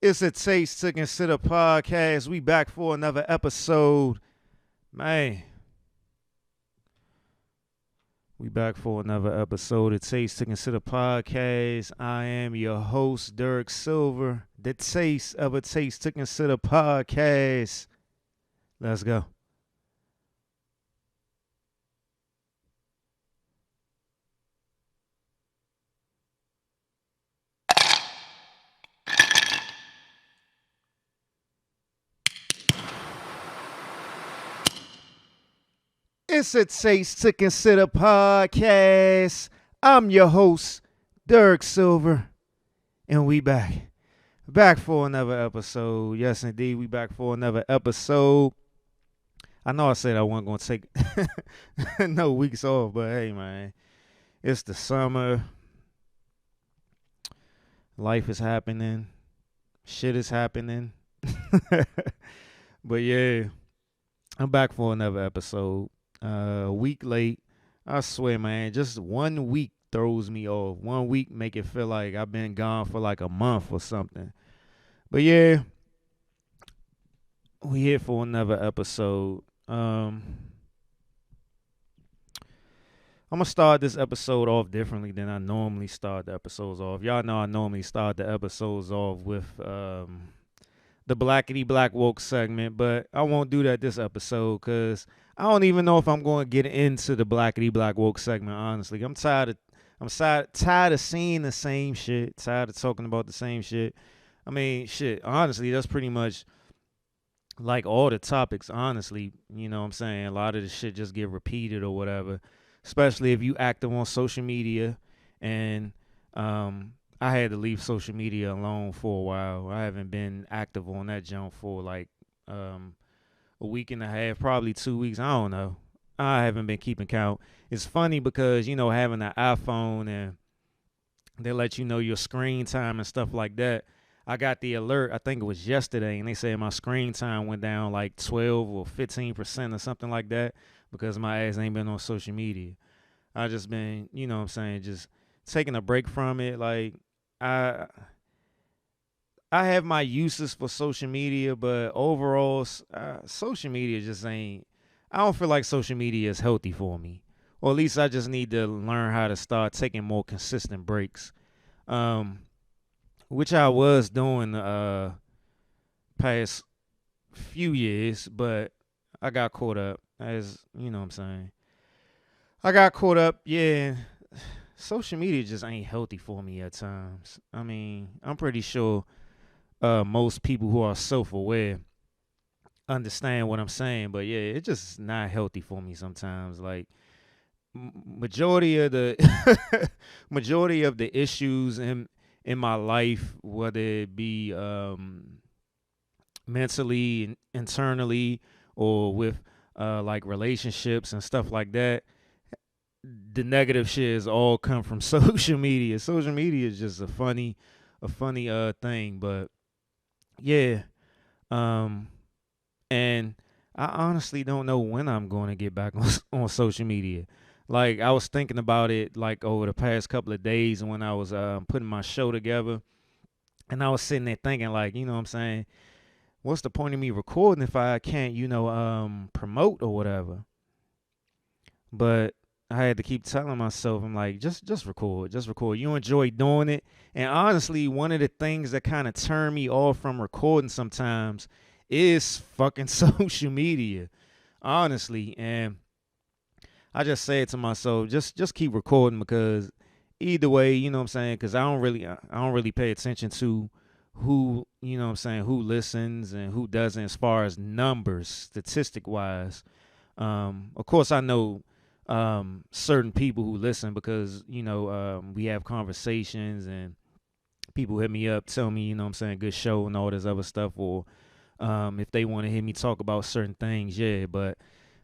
It's a Taste to Consider podcast. We back for another episode. Man, we back for another episode of Taste to Consider podcast. I am your host, Derek Silver. The Taste of a Taste to Consider podcast. Let's go. It's a Taste to Consider podcast. I'm your host, Derek Silver, and we back. Back for another episode. Yes, indeed, we back for another episode. I know I said I wasn't gonna take no weeks off, but hey, man, it's the summer. Life is happening. Shit is happening. But yeah, I'm back for another episode. A week late. I swear, man, just 1 week throws me off. 1 week make it feel like I've been gone for like a month or something. But yeah, we here for another episode. I'm gonna start this episode off differently than I normally start the episodes off. Y'all know I normally start the episodes off with the blackety black woke segment, but I won't do that this episode because I don't even know if I'm going to get into the blackety black woke segment. Honestly, tired of seeing the same shit. Tired of talking about the same shit. I mean, shit. Honestly, that's pretty much like all the topics. Honestly, you know what I'm saying. A lot of the shit just get repeated or whatever. Especially if you active on social media, and I had to leave social media alone for a while. I haven't been active on that jump for like um, a week and a half, probably 2 weeks. I don't know. I haven't been keeping count. It's funny because having an iPhone and they let you know your screen time and stuff like that. I got the alert. I think it was yesterday, and they said my screen time went down like 12 or 15% or something like that because my ass ain't been on social media. I just been, what I'm saying, just taking a break from it. Like I I have my uses for social media, but overall, social media just ain't. I don't feel like social media is healthy for me, or at least I just need to learn how to start taking more consistent breaks. Um, which I was doing past few years, but I got caught up. As you know, what I'm saying, I got caught up. Yeah, social media just ain't healthy for me at times. I mean, I'm pretty sure most people who are self-aware understand what I'm saying, but yeah, it's just not healthy for me sometimes. Like majority of the majority of the issues in my life, whether it be mentally, internally, or with like relationships and stuff like that, the negative shit is all come from social media. Social media is just a funny thing, but yeah. Um, and I honestly don't know when I'm going to get back on social media. Like I was thinking about it like over the past couple of days when I was putting my show together, and I was sitting there thinking like, you know what I'm saying, what's the point of me recording if I can't, promote or whatever? But I had to keep telling myself, I'm like, just record, just record. You enjoy doing it. And honestly, one of the things that kind of turn me off from recording sometimes is fucking social media. Honestly. And I just say it to myself, just keep recording because either way, you know what I'm saying? Because I don't really pay attention to who, you know what I'm saying, who listens and who doesn't as far as numbers, statistic wise. Of course, I know certain people who listen because we have conversations and people hit me up, tell me what I'm saying, good show and all this other stuff, or if they want to hear me talk about certain things, yeah. But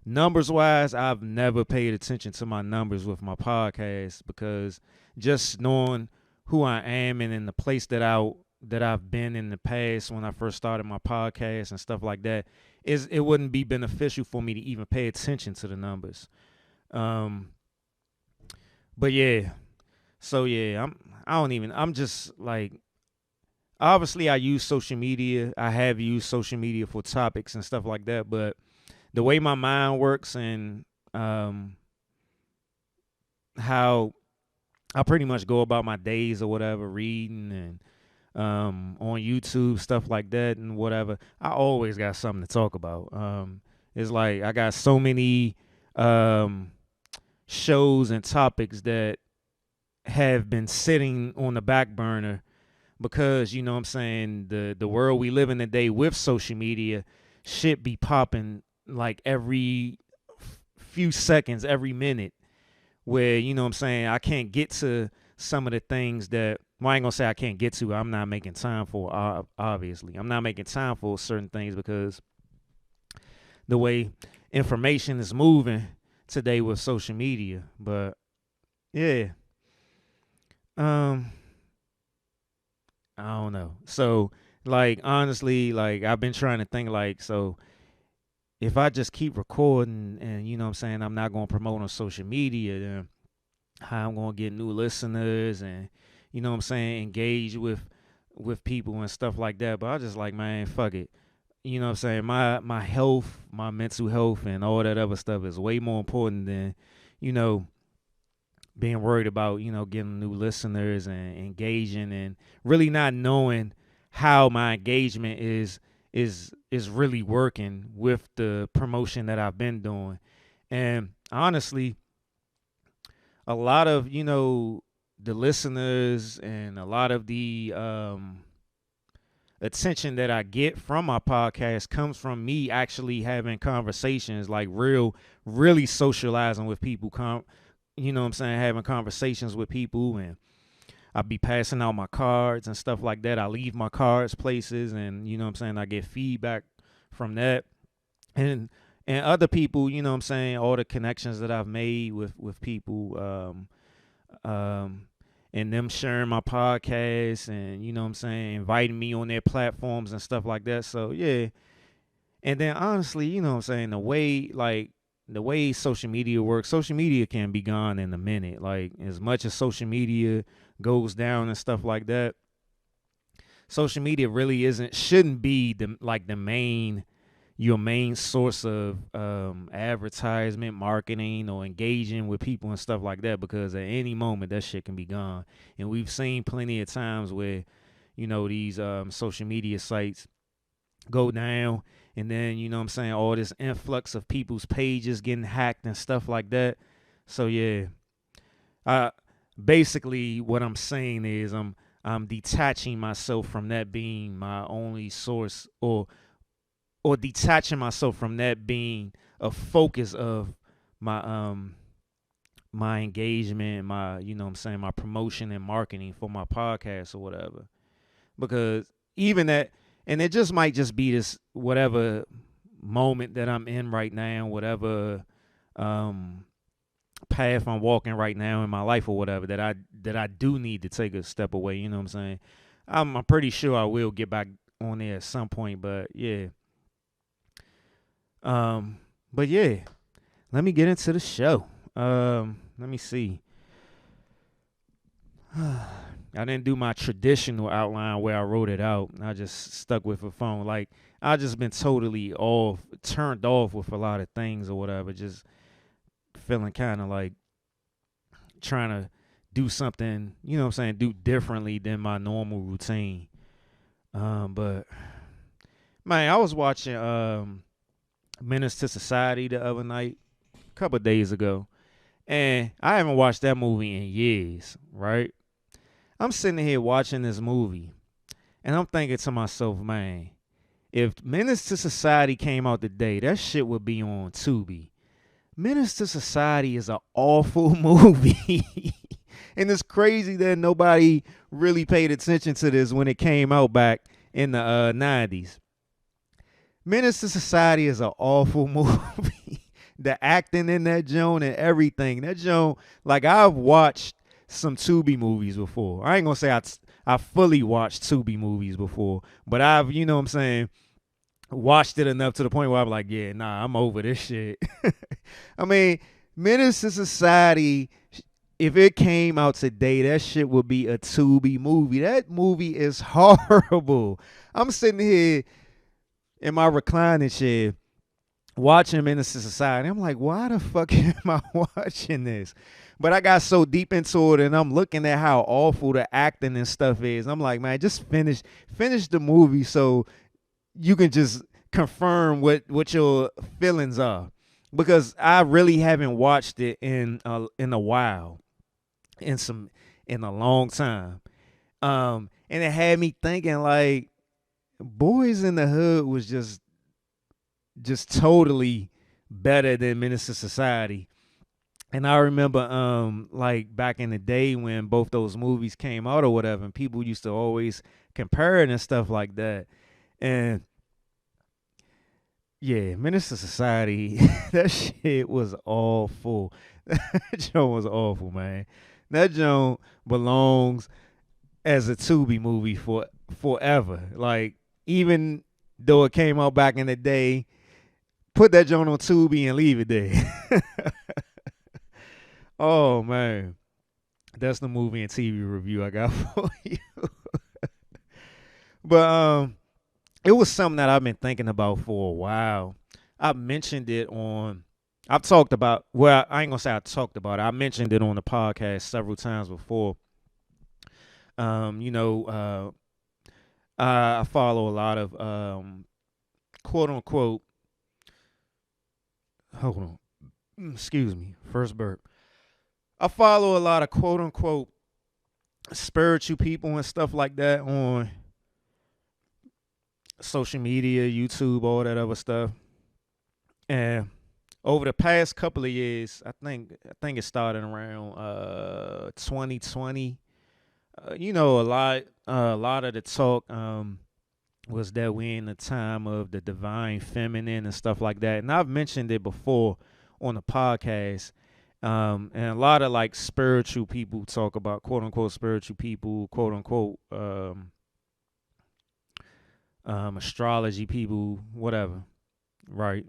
numbers wise, I've never paid attention to my numbers with my podcast because just knowing who I am and in the place that I've been in the past when I first started my podcast and stuff like that, it wouldn't be beneficial for me to even pay attention to the numbers. Um, but yeah, so yeah, I'm just like obviously I use social media. I have used social media for topics and stuff like that, but the way my mind works and um, how I pretty much go about my days or whatever, reading and on YouTube, stuff like that and whatever, I always got something to talk about. It's like I got so many um, shows and topics that have been sitting on the back burner because you know what I'm saying, the world we live in today with social media, shit be popping like every few seconds, every minute, where you know what I'm saying, I can't get to some of the things that, well, I ain't gonna say I can't get to. I'm not making time for, obviously. I'm not making time for certain things because the way information is moving today with social media. But yeah, um, I don't know. So like honestly, like I've been trying to think like, so if I just keep recording and you know what I'm saying, I'm not gonna promote on social media, then how I'm gonna get new listeners and you know what I'm saying, engage with people and stuff like that. But I just like, man, fuck it. You know what I'm saying? My health, my mental health and all that other stuff is way more important than, you know, being worried about, you know, getting new listeners and engaging and really not knowing how my engagement is really working with the promotion that I've been doing. And honestly, a lot of, you know, the listeners and a lot of the attention that I get from my podcast comes from me actually having conversations, like really socializing with people. You know what I'm saying? Having conversations with people, and I be passing out my cards and stuff like that. I leave my cards places, and you know what I'm saying, I get feedback from that. And other people, you know what I'm saying, all the connections that I've made with people, um, and them sharing my podcast and you know what I'm saying, inviting me on their platforms and stuff like that. So yeah. And then honestly, you know what I'm saying, the way social media works, social media can be gone in a minute. Like as much as social media goes down and stuff like that, social media really shouldn't be the main your main source of advertisement, marketing, or engaging with people and stuff like that. Because at any moment that shit can be gone, and we've seen plenty of times where you know these social media sites go down, and then you know what I'm saying, all this influx of people's pages getting hacked and stuff like that. So yeah, I basically what I'm saying is I'm detaching myself from that being my only source, or detaching myself from that being a focus of my my engagement, my you know what I'm saying, my promotion and marketing for my podcast or whatever. Because even that, and it just might just be this whatever moment that I'm in right now, whatever um path I'm walking right now in my life or whatever, that I do need to take a step away, you know what I'm saying? I'm pretty sure I will get back on there at some point, but yeah. Um, but yeah, let me get into the show. Let me see. I didn't do my traditional outline where I wrote it out. I just stuck with a phone. Like I just been totally turned off with a lot of things or whatever. Just feeling kind of like trying to do something, you know what I'm saying, do differently than my normal routine. But man, I was watching Menace to Society the other night, a couple of days ago. And I haven't watched that movie in years, right? I'm sitting here watching this movie, and I'm thinking to myself, man, if Menace to Society came out today, that shit would be on Tubi. Menace to Society is an awful movie. And it's crazy that nobody really paid attention to this when it came out back in the 90s. Menace to Society is an awful movie. The acting in that joint and everything. That joint, like I've watched some Tubi movies before. I ain't gonna say I fully watched Tubi movies before, but I've, you know what I'm saying, watched it enough to the point where I'm like, yeah, I'm over this shit. I mean, Menace to Society if it came out today, that shit would be a Tubi movie. That movie is horrible. I'm sitting here in my reclining chair watching Menace to Society. I'm like, why the fuck am I watching this? But I got so deep into it, and I'm looking at how awful the acting and stuff is. I'm like, man, just finish the movie so you can just confirm what your feelings are, because I really haven't watched it in a while, in some in a long time. And it had me thinking like, Boys in the Hood was just totally better than Minister Society. And I remember like back in the day when both those movies came out or whatever, and people used to always compare it and stuff like that. And yeah, Minister Society, that shit was awful. That joint was awful, man. That joint belongs as a Tubi movie for forever. Like, even though it came out back in the day, put that joint on Tubi and leave it there. Oh man, that's the movie and TV review I got for you. But it was something that I've been thinking about for a while. I mentioned it on. I've talked about. Well, I ain't gonna say I talked about it. I mentioned it on the podcast several times before. You know, I follow a lot of quote unquote. Hold on. Excuse me. First burp. I follow a lot of quote unquote spiritual people and stuff like that on social media, YouTube, all that other stuff. And over the past couple of years, I think it started around 2020. A lot of the talk was that we're in the time of the divine feminine and stuff like that. And I've mentioned it before on the podcast. And a lot of like spiritual people talk about, quote unquote spiritual people, quote unquote astrology people, whatever, right?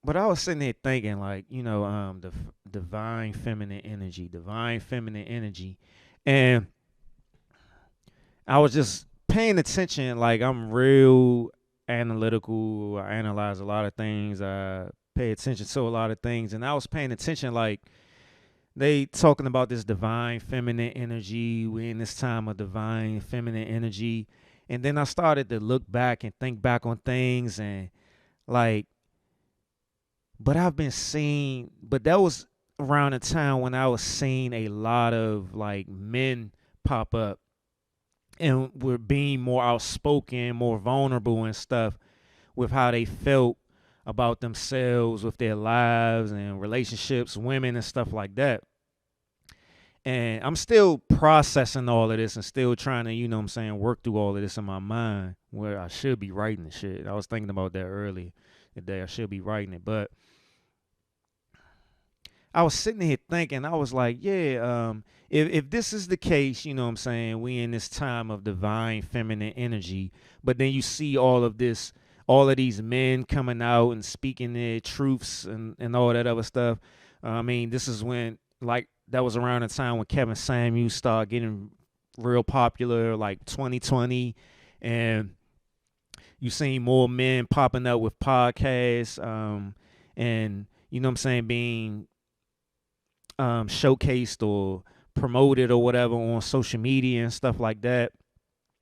But I was sitting there thinking, like, the divine feminine energy, and I was just paying attention. Like, I'm real analytical. I analyze a lot of things. I pay attention to a lot of things, and I was paying attention, like, they talking about this divine feminine energy. We're in this time of divine feminine energy. And then I started to look back and think back on things, and like, but I've been seeing, but that was around the time when I was seeing a lot of like men pop up and were being more outspoken, more vulnerable and stuff with how they felt about themselves, with their lives and relationships, women and stuff like that. And I'm still processing all of this and still trying to, work through all of this in my mind, where I should be writing the shit. I was thinking about that earlier today. I should be writing it. But I was sitting here thinking, I was like, yeah, if this is the case, we in this time of divine feminine energy, but then you see all of these men coming out and speaking their truths and all that other stuff. This is when, like, that was around the time when Kevin Samuels started getting real popular, like 2020, and you seen more men popping up with podcasts, and being showcased or promoted or whatever on social media and stuff like that,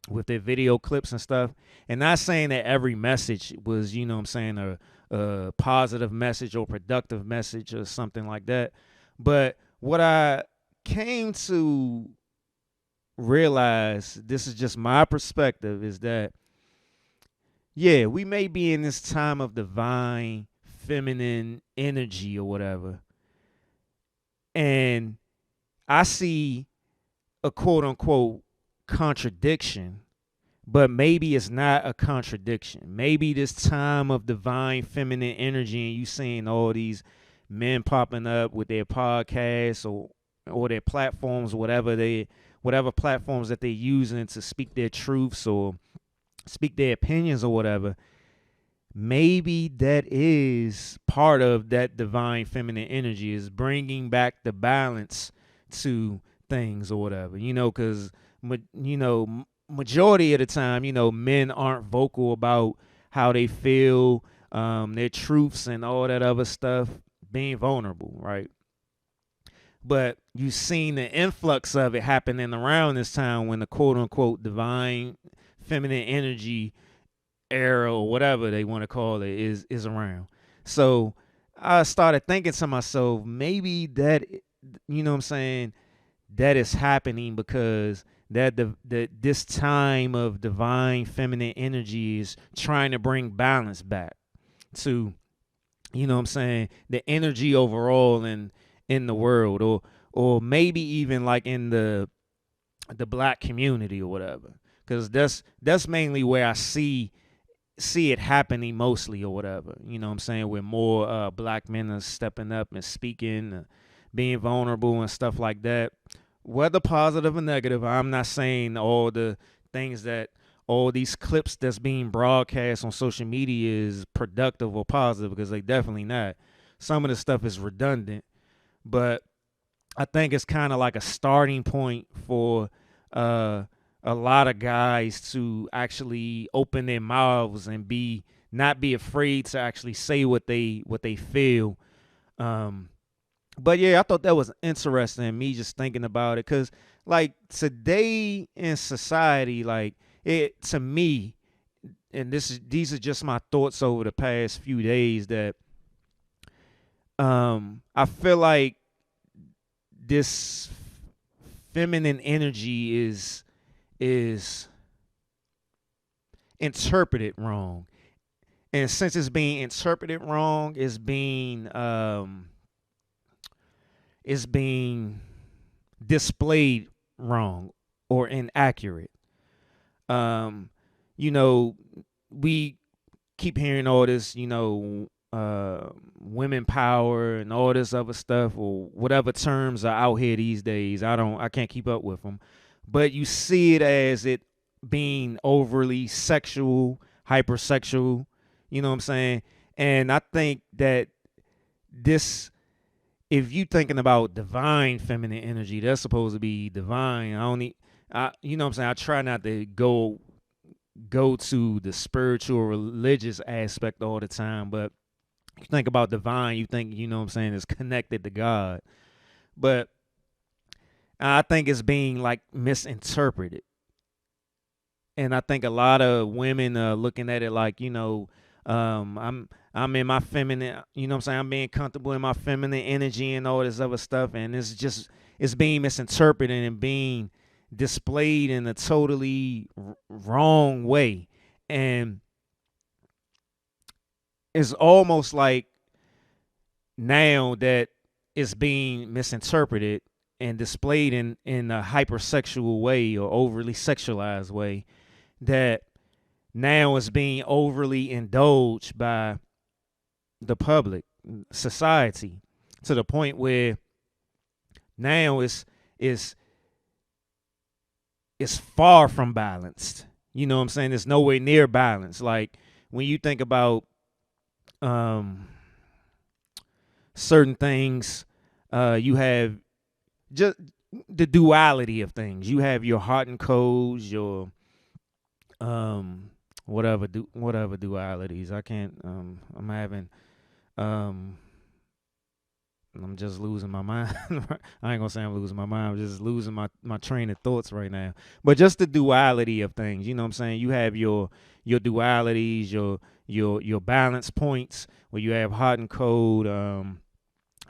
with their video clips and stuff. And not saying that every message was, a positive message or productive message or something like that. But what I came to realize, this is just my perspective, is that, yeah, we may be in this time of divine feminine energy or whatever. And I see a quote unquote contradiction, but maybe it's not a contradiction. Maybe this time of divine feminine energy, and you seeing all these men popping up with their podcasts or their platforms, whatever platforms that they're using to speak their truths or speak their opinions or whatever. maybe that is part of that divine feminine energy, is bringing back the balance to things or whatever, because majority of the time, men aren't vocal about how they feel, their truths and all that other stuff, being vulnerable, right? But you've seen the influx of it happening around this time when the quote unquote divine feminine energy era, or whatever they want to call it, is around. So I started thinking to myself, maybe that, what I'm saying, that is happening because that this time of divine feminine energy is trying to bring balance back to, what I'm saying, the energy overall in the world, or maybe even like in the black community or whatever, because that's mainly where I see it happening mostly or whatever. What I'm saying, where more black men are stepping up and speaking, being vulnerable and stuff like that. Whether positive or negative, I'm not saying all the things that all these clips that's being broadcast on social media is productive or positive, because they definitely not. Some of the stuff is redundant, but I think it's kind of like a starting point for uh, a lot of guys to actually open their mouths and be not be afraid to actually say what they feel. Um, but yeah, I thought that was interesting. Me just thinking about it, because like today in society, like it to me, and these are just my thoughts over the past few days, that I feel like this feminine energy is interpreted wrong, and since it's being interpreted wrong, it's being displayed wrong or inaccurate. um you know we keep hearing all this, women power and all this other stuff, or whatever terms are out here these days. I can't keep up with them, but you see it as it being overly sexual, hypersexual. You know what I'm saying? And I think that this, if you thinking about divine feminine energy, that's supposed to be divine. You know what I'm saying? I try not to go to the spiritual religious aspect all the time, but you think about divine, you think, what I'm saying, is connected to God. But I think it's being like misinterpreted. And I think a lot of women are looking at it like, I'm in my feminine, what I'm saying, I'm being comfortable in my feminine energy and all this other stuff, and it's being misinterpreted and being displayed in a totally wrong way. And it's almost like now that it's being misinterpreted and displayed in a hypersexual way or overly sexualized way, that now it's being overly indulged by the public, society, to the point where now it's it's far from balanced. You know what I'm saying? It's nowhere near balanced. Like when you think about um certain things, you have just the duality of things. You have your hot and colds, your um whatever dualities. I can't I'm having um I'm just losing my mind. I ain't gonna say I'm losing my mind. I'm just losing my train of thoughts right now. But just the duality of things. You know what I'm saying? You have your dualities, your balance points, where you have hot and cold,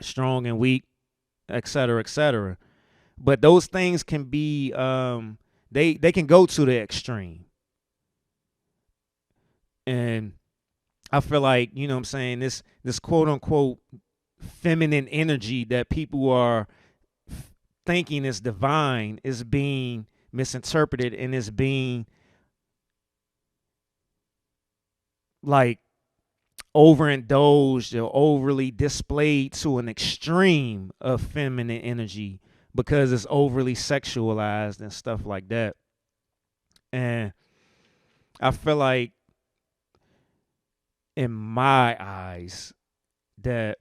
strong and weak, et cetera, et cetera. But those things can be they can go to the extreme. And I feel like, what I'm saying, this quote unquote feminine energy that people are thinking is divine is being misinterpreted, and is being like overindulged or overly displayed to an extreme of feminine energy, because it's overly sexualized and stuff like that. And I feel like in my eyes, that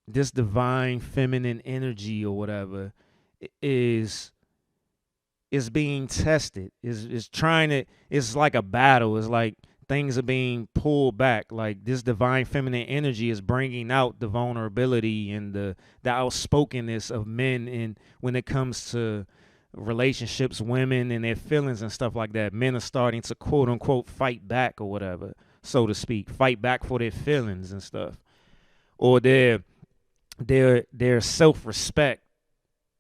this divine feminine energy or whatever is is being tested, is trying to, it's like a battle. It's like things are being pulled back. Like this divine feminine energy is bringing out the vulnerability and the outspokenness of men in when it comes to relationships, women and their feelings and stuff like that. Men are starting to quote unquote fight back or whatever, so to speak, fight back for their feelings and stuff, or their self respect,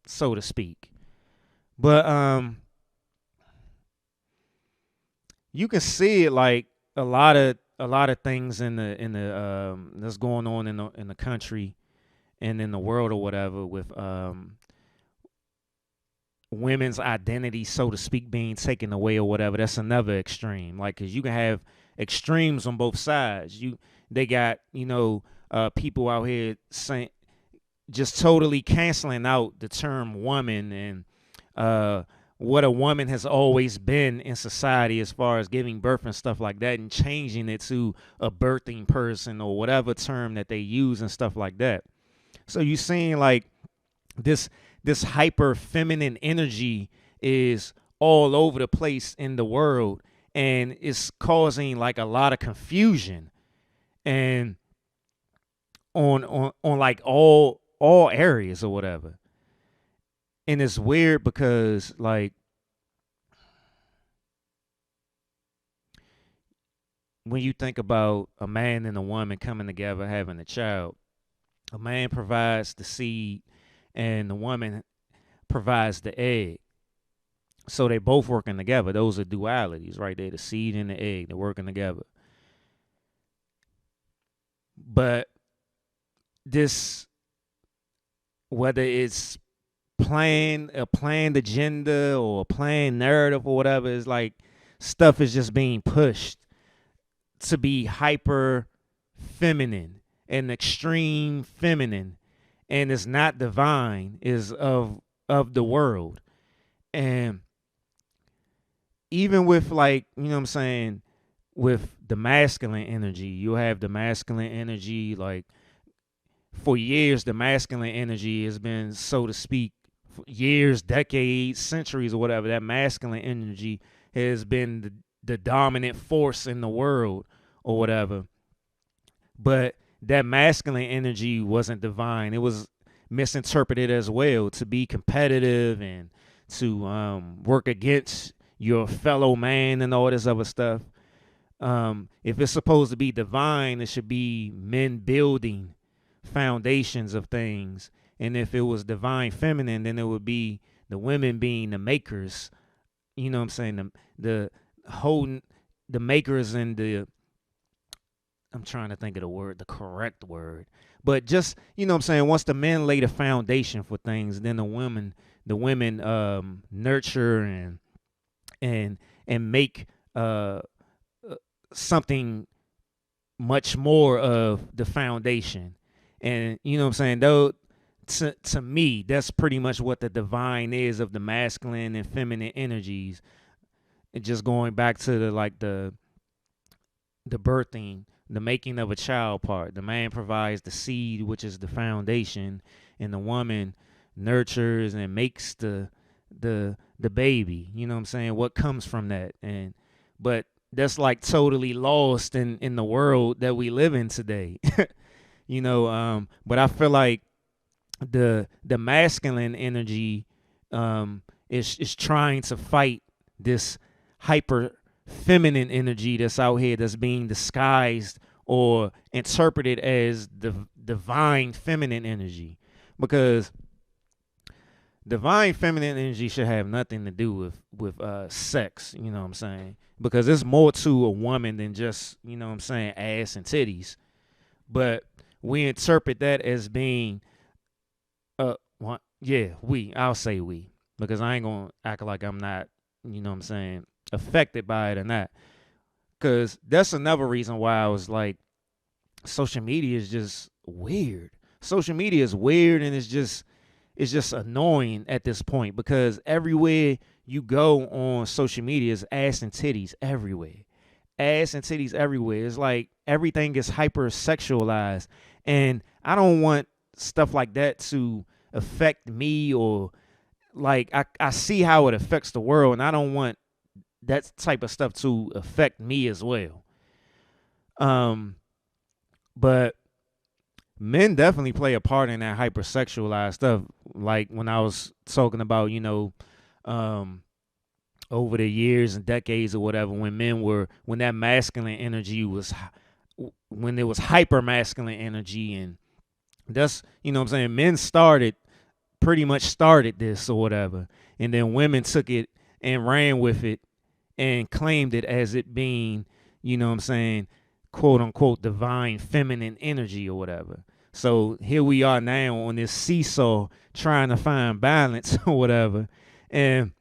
so to speak. But you can see it like a lot of things in the that's going on in the country and in the world or whatever, with women's identity, so to speak, being taken away or whatever. That's another extreme. Like, cause you can have extremes on both sides. They got people out here saying, just totally canceling out the term woman and uh, what a woman has always been in society as far as giving birth and stuff like that, and changing it to a birthing person or whatever term that they use and stuff like that. So you seeing like this this hyper feminine energy is all over the place in the world, and it's causing like a lot of confusion and on like all areas or whatever. And it's weird because like when you think about a man and a woman coming together having a child, a man provides the seed and the woman provides the egg. So they both working together. Those are dualities right there, the seed and the egg. They're working together. But this, whether it's a planned agenda or a planned narrative or whatever, is like stuff is just being pushed to be hyper feminine and extreme feminine, and it's not divine, is of the world. And even with, like, you know what I'm saying, with the masculine energy, you have the masculine energy, like for years the masculine energy has been, so to speak, for years, decades, centuries or whatever, that masculine energy has been the dominant force in the world or whatever. But that masculine energy wasn't divine. It was misinterpreted as well to be competitive and to work against your fellow man and all this other stuff. If it's supposed to be divine, it should be men building foundations of things. And if it was divine feminine, then it would be the women being the makers. You know what I'm saying? The whole the makers and the, I'm trying to think of the correct word. But just, you know what I'm saying, once the men lay the foundation for things, then the women nurture and make uh something much more of the foundation. And you know what I'm saying? Though to me, that's pretty much what the divine is of the masculine and feminine energies. And just going back to the birthing, the making of a child part. The man provides the seed, which is the foundation, and the woman nurtures and makes the baby. You know what I'm saying? What comes from that? And but that's like totally lost in the world that we live in today. But I feel like the masculine energy is trying to fight this hyper feminine energy that's out here, that's being disguised or interpreted as the divine feminine energy, because divine feminine energy should have nothing to do with sex. You know what I'm saying? Because it's more to a woman than just, you know what I'm saying, ass and titties. But we interpret that as being yeah, I'll say we, because I ain't gonna act like I'm not, you know what I'm saying, affected by it or not. Because that's another reason why I was like, social media is just weird. Social media is weird, and it's just annoying at this point, because everywhere you go on social media is ass and titties everywhere. ass and titties everywhere. It's like everything is hypersexualized, and I don't want stuff like that to affect me, or like I see how it affects the world, and I don't want that type of stuff to affect me as well. Um, but men definitely play a part in that hypersexualized stuff. Like when I was talking about, um, over the years and decades or whatever, when that masculine energy was, when there was hyper masculine energy, and that's, what I'm saying, men pretty much started this or whatever, and then women took it and ran with it and claimed it as it being, what I'm saying, quote unquote divine feminine energy or whatever. So here we are now on this seesaw trying to find balance or whatever. And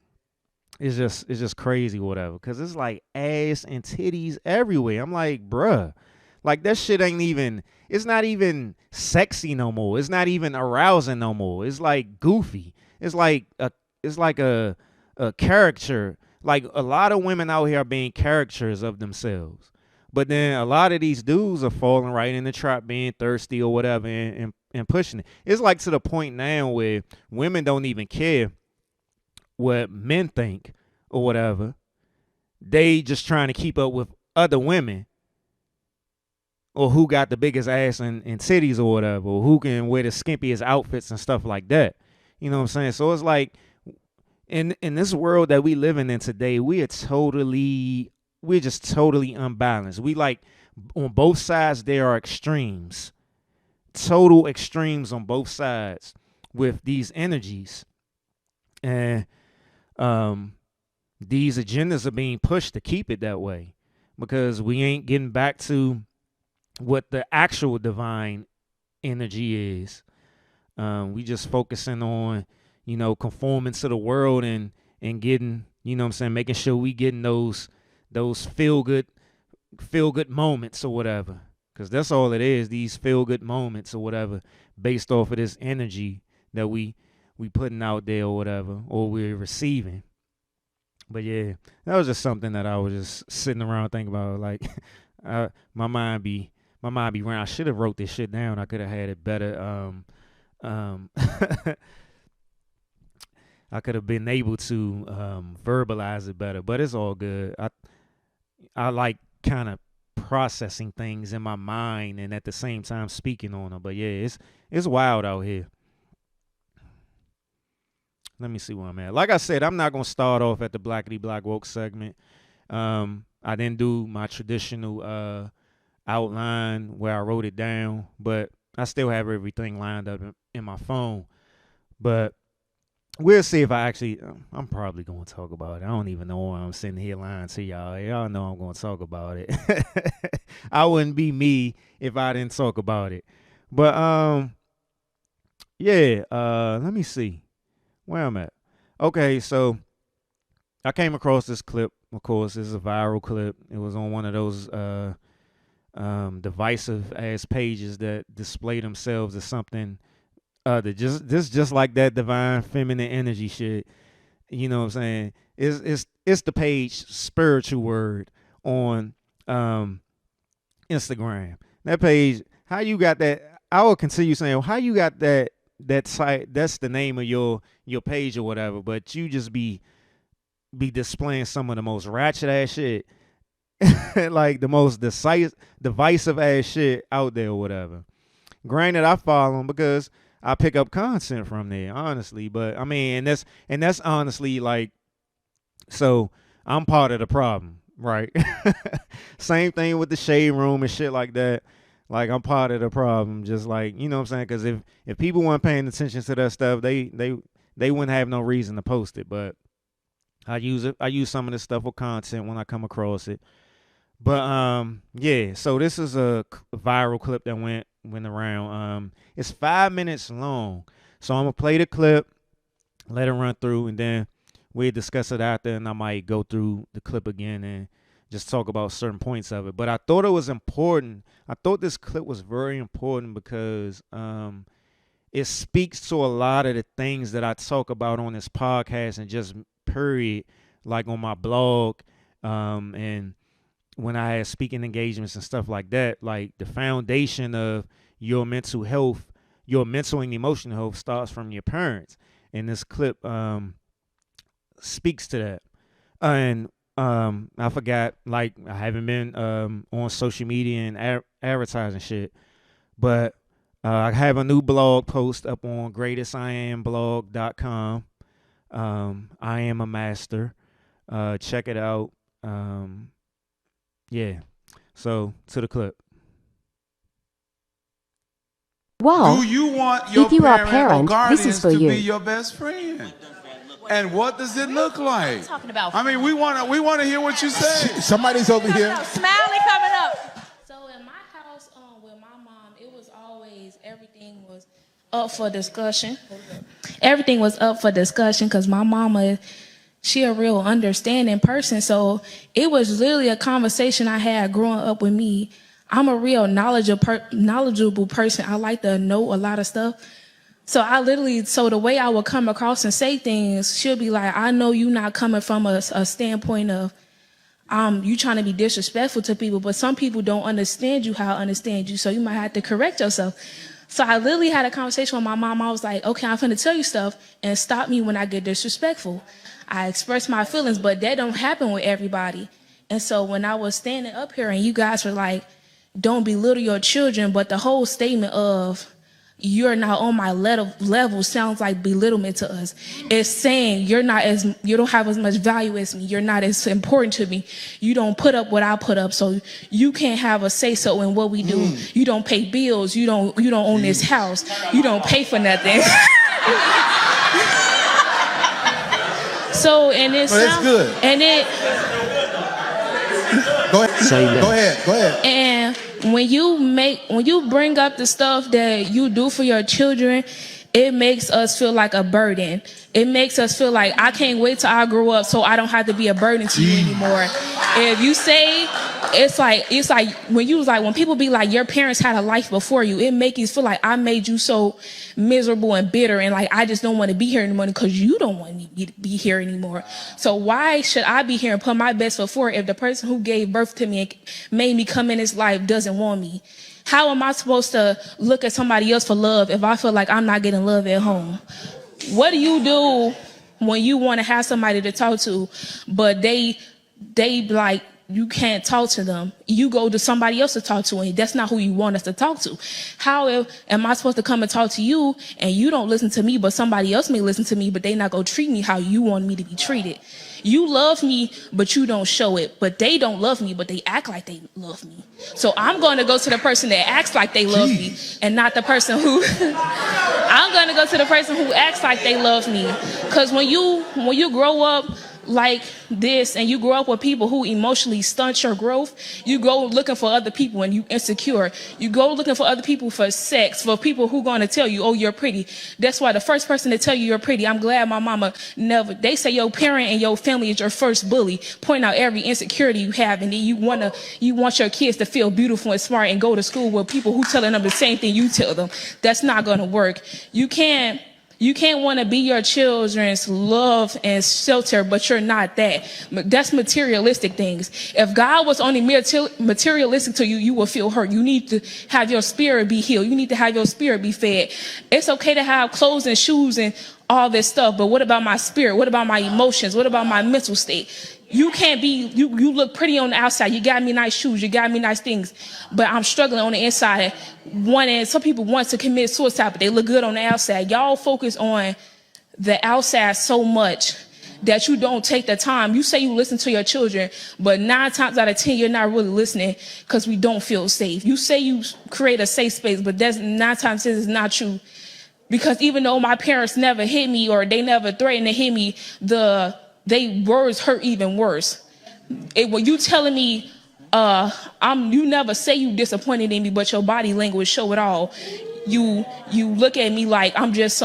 it's just crazy or whatever. Cause it's like ass and titties everywhere. I'm like, bruh, like that shit ain't even, it's not even sexy no more. It's not even arousing no more. It's like goofy. It's like a caricature. Like a lot of women out here are being caricatures of themselves. But then a lot of these dudes are falling right in the trap, being thirsty or whatever, and pushing it. It's like to the point now where women don't even care what men think or whatever. They just trying to keep up with other women, or who got the biggest ass and titties or whatever, or who can wear the skimpiest outfits and stuff like that. You know what I'm saying? So it's like in this world that we living in today, we're just totally unbalanced. We like on both sides there are extremes, total extremes on both sides with these energies, and these agendas are being pushed to keep it that way, because we ain't getting back to what the actual divine energy is. We just focusing on, conforming to the world, and getting, what I'm saying, making sure we getting those feel good moments or whatever. Cause that's all it is, these feel good moments or whatever, based off of this energy that we putting out there or whatever, or we're receiving. But yeah, that was just something that I was just sitting around thinking about. Like, my mind be running. I should have wrote this shit down. I could have had it better. I could have been able to verbalize it better, but it's all good. I like kind of processing things in my mind and at the same time speaking on them. But yeah, it's wild out here. Let me see where I'm at. Like I said, I'm not gonna start off at the Blackity Black Woke segment. I didn't do my traditional outline where I wrote it down, but I still have everything lined up in my phone. But we'll see if I actually. I'm probably going to talk about it. I don't even know why I'm sitting here lying to y'all. Y'all know I'm going to talk about it. I wouldn't be me if I didn't talk about it. But yeah. Let me see where I'm at. Okay, so I came across this clip. Of course, this is a viral clip. It was on one of those divisive ass pages that display themselves as something other. Just like that divine feminine energy shit. You know what I'm saying? It's the page Spiritual Word on Instagram. That page, how you got that? I will continue saying, well, how you got that site? That's the name of your page or whatever. But you just be displaying some of the most ratchet ass shit, like the most divisive ass shit out there or whatever. Granted, I follow them because I pick up content from there, honestly. But I mean, and that's honestly like, so I'm part of the problem, right? Same thing with the shade room and shit like that. Like I'm part of the problem, just like, you know what I'm saying? Because if people weren't paying attention to that stuff, they wouldn't have no reason to post it. But I use it. I use some of this stuff for content when I come across it. But yeah. So this is a viral clip that went around. It's 5 minutes long. So I'm gonna play the clip, let it run through, and then we discuss it after, and I might go through the clip again and just talk about certain points of it. But I thought it was important. I thought this clip was very important because it speaks to a lot of the things that I talk about on this podcast and just period, like on my blog, and when I had speaking engagements and stuff like that, like the foundation of your mental health, your mental and emotional health starts from your parents. And this clip speaks to that. And I forgot, like I haven't been on social media and advertising shit, but I have a new blog post up on greatestiamblog.com. I am a master. Check it out. Yeah. So to the clip. Well, do you want your if you are a parent or parent, this guardians is for to you. be your best friend? And what does it look like? Talking about I mean, we want to hear what you say. Somebody's over here. Smiley coming up. So in my house, with my mom, it was always everything was up for discussion. Everything was up for discussion because my mama, she a real understanding person. So it was literally a conversation I had growing up with me. I'm a real knowledgeable person. I like to know a lot of stuff. So the way I would come across and say things, she'll be like, I know you're not coming from a standpoint of you trying to be disrespectful to people, but some people don't understand you how I understand you, so you might have to correct yourself. So I literally had a conversation with my mom. I was like, okay, I'm finna tell you stuff and stop me when I get disrespectful. I express my feelings, but that don't happen with everybody. And so when I was standing up here and you guys were like, don't belittle your children, but the whole statement of you're not on my level sounds like belittlement to us. It's saying you don't have as much value as me. You're not as important to me. You don't put up what I put up, so you can't have a say so in what we do. You don't pay bills. You don't own this house. You don't pay for nothing. So and it's that's good. And it. Go ahead. And when you bring up the stuff that you do for your children, it makes us feel like a burden. It makes us feel like I can't wait till I grow up so I don't have to be a burden to you anymore. If you say it's like when people be like your parents had a life before you, it makes you feel like I made you so miserable and bitter and like I just don't want to be here anymore because you don't want me to be here anymore. So why should I be here and put my best foot forward if the person who gave birth to me and made me come in this life doesn't want me? How am I supposed to look at somebody else for love if I feel like I'm not getting love at home? What do you do when you want to have somebody to talk to, but they like you can't talk to them? You go to somebody else to talk to, and that's not who you want us to talk to. How am I supposed to come and talk to you, and you don't listen to me, but somebody else may listen to me, but they not gonna treat me how you want me to be treated? You love me, but you don't show it. But they don't love me, but they act like they love me. So I'm going to go to the person that acts like they love me and not the person who... I'm going to go to the person who acts like they love me. Because when you grow up like this and you grow up with people who emotionally stunt your growth, you go looking for other people and you insecure. You go looking for other people for sex, for people who going to tell you, oh, you're pretty. That's why the first person to tell you you're pretty, I'm glad my mama never, they say your parent and your family is your first bully, point out every insecurity you have, and then you want your kids to feel beautiful and smart and go to school with people who telling them the same thing you tell them. That's not going to work. You can't want to be your children's love and shelter, but you're not that. That's materialistic things. If God was only materialistic to you, you will feel hurt. You need to have your spirit be healed. You need to have your spirit be fed. It's okay to have clothes and shoes and all this stuff, but what about my spirit? What about my emotions? What about my mental state? You can't be, you look pretty on the outside. You got me nice shoes. You got me nice things, but I'm struggling on the inside. Some people want to commit suicide, but they look good on the outside. Y'all focus on the outside so much that you don't take the time. You say you listen to your children, but 9 times out of 10, you're not really listening because we don't feel safe. You say you create a safe space, but that's 9 times out of 10 is not true. Because even though my parents never hit me or they never threatened to hit me, they words hurt even worse. When you telling me, you never say you disappointed in me, but your body language show it all. You look at me like I'm just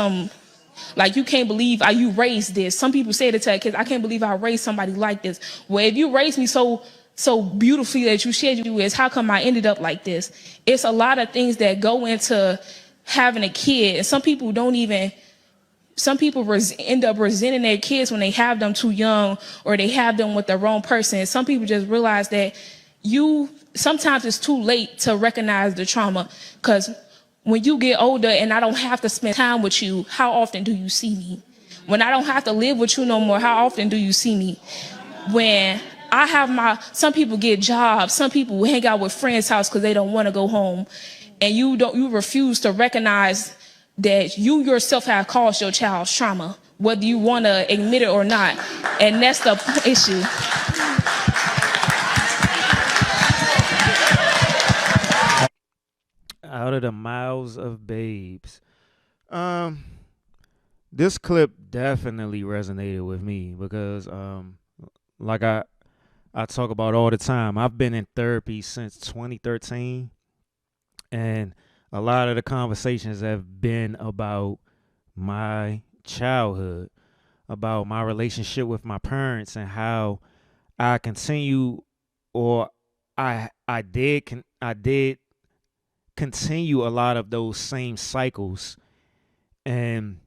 like you can't believe you raised this. Some people say it to their kids, I can't believe I raised somebody like this. Well, if you raised me so beautifully that you said you is, how come I ended up like this? It's a lot of things that go into having a kid. And some people end up resenting their kids when they have them too young or they have them with the wrong person. Some people just realize that you sometimes it's too late to recognize the trauma, because when you get older and I don't have to spend time with you, how often do you see me? When I don't have to live with you no more, how often do you see me? When I have some people get jobs, some people hang out with friends' house because they don't want to go home, and you refuse to recognize that you yourself have caused your child's trauma, whether you want to admit it or not, and that's the issue. Out of the mouths of babes. Um, this clip definitely resonated with me because, like I talk about all the time, I've been in therapy since 2013, and a lot of the conversations have been about my childhood, about my relationship with my parents, and how I continue, or I did continue a lot of those same cycles, and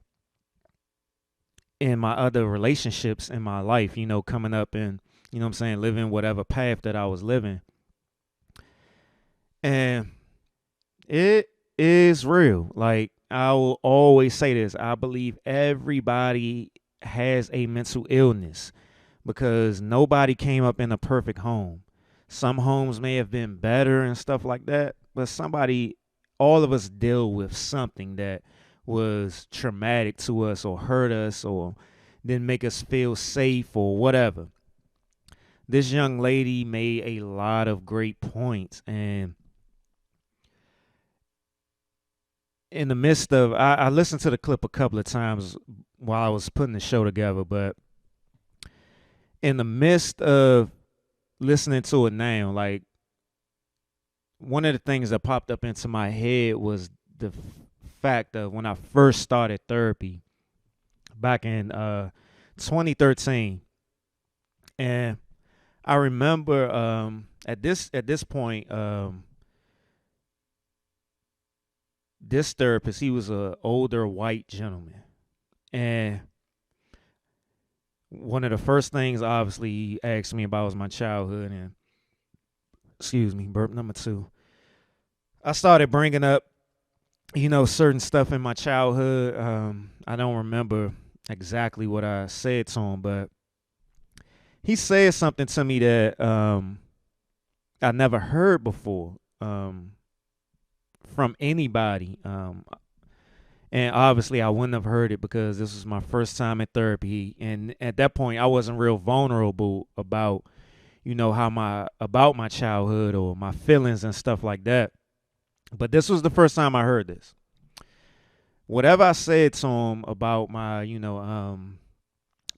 in my other relationships in my life, coming up and, what I'm saying, living whatever path that I was living. And it is real. Like, I will always say this: I believe everybody has a mental illness because nobody came up in a perfect home. Some homes may have been better and stuff like that, but all of us deal with something that was traumatic to us or hurt us or didn't make us feel safe or whatever. This young lady made a lot of great points, and in the midst of, I listened to the clip a couple of times while I was putting the show together, but in the midst of listening to it now, like, one of the things that popped up into my head was the fact of when I first started therapy back in 2013. And I remember at this point, this therapist, he was an older white gentleman. And one of the first things, obviously, he asked me about was my childhood. And, excuse me, burp number 2. I started bringing up, certain stuff in my childhood. I don't remember exactly what I said to him, but he said something to me that I never heard before from anybody. And obviously, I wouldn't have heard it because this was my first time in therapy, and at that point, I wasn't real vulnerable about, about my childhood or my feelings and stuff like that. But this was the first time I heard this. Whatever I said to him about my,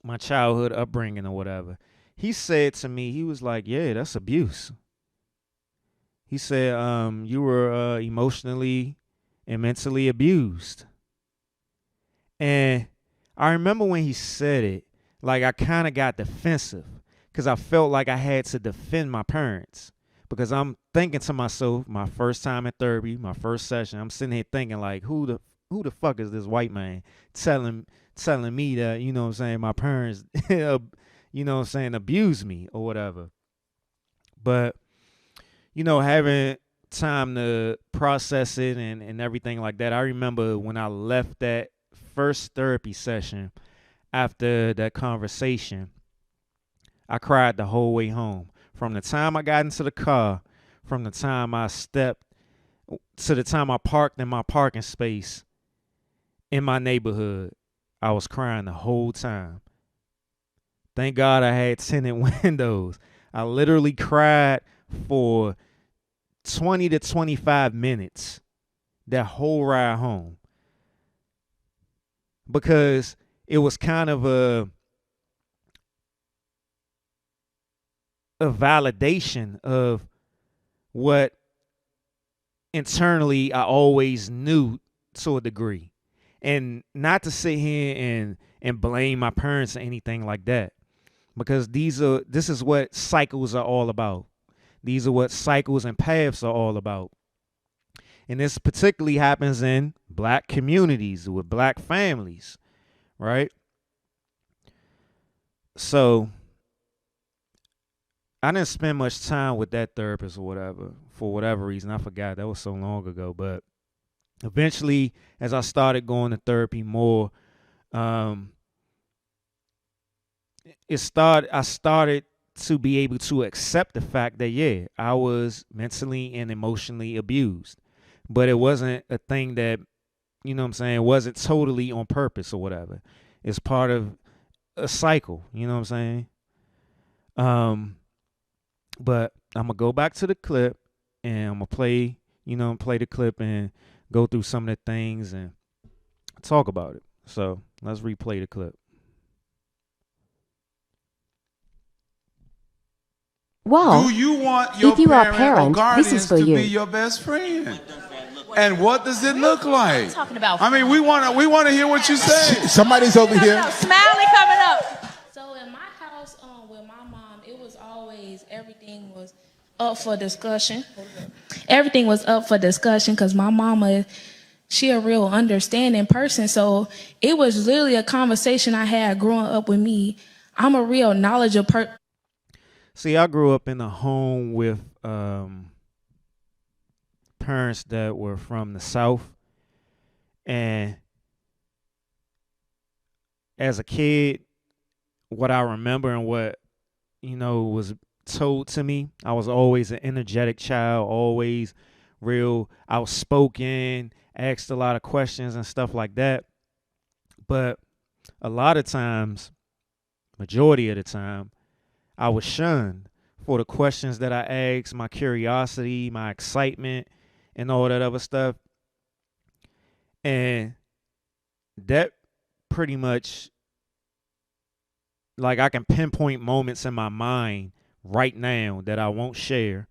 my childhood upbringing or whatever, he said to me, he was like, "Yeah, that's abuse." He said, "You were emotionally and mentally abused." And I remember when he said it, like, I kind of got defensive because I felt like I had to defend my parents. Because I'm thinking to myself, my first time in therapy, my first session, I'm sitting here thinking, like, who the fuck is this white man telling me that, what I'm saying, my parents, abuse me or whatever. But, having time to process it and everything like that, I remember when I left that first therapy session after that conversation, I cried the whole way home. From the time I got into the car, from the time I stepped to the time I parked in my parking space in my neighborhood, I was crying the whole time. Thank God I had tinted windows. I literally cried for 20 to 25 minutes that whole ride home because it was kind of a validation of what internally I always knew to a degree. And not to sit here and blame my parents or anything like that, because this is what cycles are all about. These are what cycles and paths are all about. And this particularly happens in black communities with black families, right? So I didn't spend much time with that therapist or whatever for whatever reason. I forgot, that was so long ago. But eventually, as I started going to therapy more, um, I started to be able to accept the fact that yeah, I was mentally and emotionally abused, but it wasn't a thing that, you know what I'm saying, it wasn't totally on purpose or whatever. It's part of a cycle, you know what I'm saying? Um, but I'm gonna go back to the clip and I'm gonna play, play the clip and go through some of the things and talk about it. So let's replay the clip. Well, Do you want your if you are a parent or parent, this is guardians for to you. be your best friend? And what does it look like? Talking about. I mean, we want to hear what you say. Somebody's over here. Smiley coming up. So in my house, with my mom, it was always everything was up for discussion. Everything was up for discussion because my mama, she a real understanding person. So it was literally a conversation I had growing up with me. I'm a real knowledgeable person. See, I grew up in a home with parents that were from the South, and as a kid, what I remember and what was told to me, I was always an energetic child, always real outspoken, asked a lot of questions and stuff like that. But a lot of times, majority of the time, I was shunned for the questions that I asked, my curiosity, my excitement, and all that other stuff. And that pretty much, like, I can pinpoint moments in my mind right now that I won't share,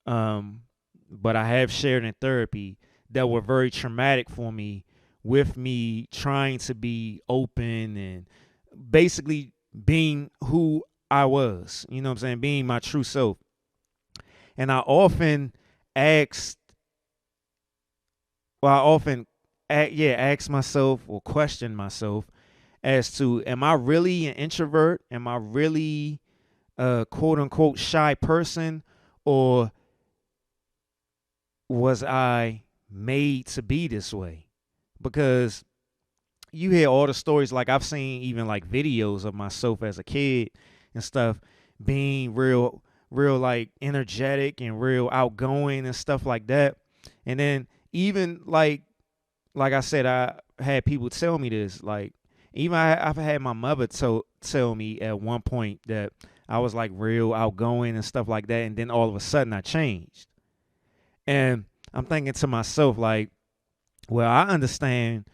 but I have shared in therapy that were very traumatic for me, with me trying to be open and basically being who I was, you know what I'm saying, being my true self. And I often asked, well, I often, ask myself or question myself as to, am I really an introvert? Am I really a quote unquote shy person? Or was I made to be this way? Because you hear all the stories, like I've seen even like videos of myself as a kid and stuff, being real like energetic and real outgoing and stuff like that. And then even like I said, I had people tell me this, like even I've had my mother tell me at one point that I was like real outgoing and stuff like that, and then all of a sudden I changed. And I'm thinking to myself, like, well, I understand,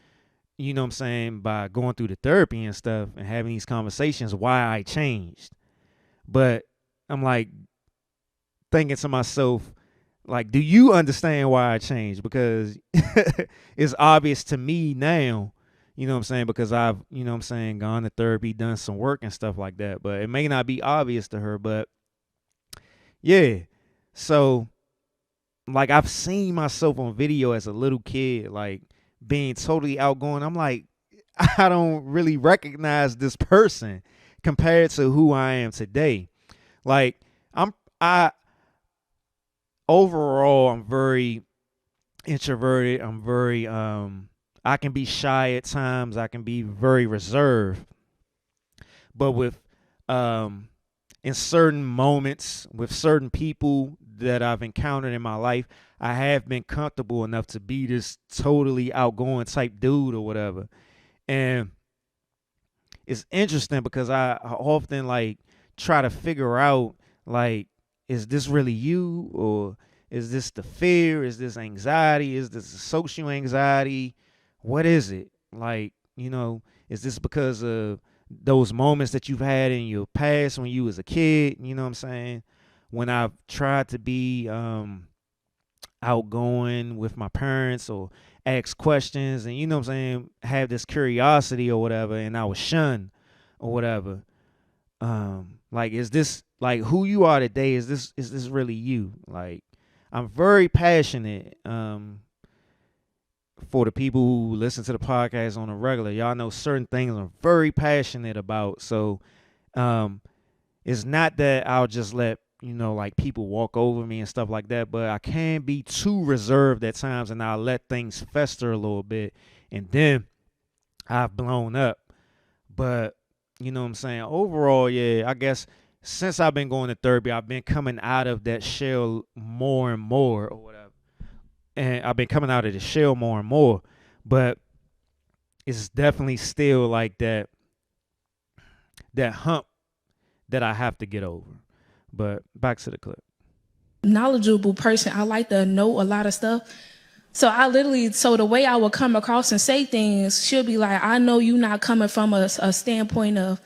you know what I'm saying, by going through the therapy and stuff and having these conversations, why I changed. But I'm like thinking to myself, like, do you understand why I changed? Because it's obvious to me now, you know what I'm saying, because I've, you know what I'm saying, gone to therapy, done some work and stuff like that. But it may not be obvious to her. But yeah. So like I've seen myself on video as a little kid, like being totally outgoing. I'm like, I don't really recognize this person compared to who I am today. Like I overall, I'm very introverted. I'm very I can be shy at times. I can be very reserved. But with in certain moments with certain people that I've encountered in my life, I have been comfortable enough to be this totally outgoing type dude or whatever. And it's interesting because I often like try to figure out, like, is this really you, or is this the fear? Is this anxiety? Is this social anxiety? What is it? Like, is this because of those moments that you've had in your past when you was a kid? You know what I'm saying? When I've tried to be outgoing with my parents or ask questions and, you know what I'm saying, have this curiosity or whatever, and I was shunned or whatever. Like, is this like who you are today? Is this really you? Like, I'm very passionate. For the people who listen to the podcast on a regular, y'all know certain things I'm very passionate about. So, it's not that I'll just let like people walk over me and stuff like that, but I can be too reserved at times and I let things fester a little bit and then I've blown up. But you know what I'm saying? Overall, yeah, I guess since I've been going to therapy, I've been coming out of that shell more and more or whatever. And I've been coming out of the shell more and more. But it's definitely still like that hump that I have to get over. But back to the clip. Knowledgeable person. I like to know a lot of stuff. So so the way I would come across and say things, she'll be like, I know you not coming from a standpoint of,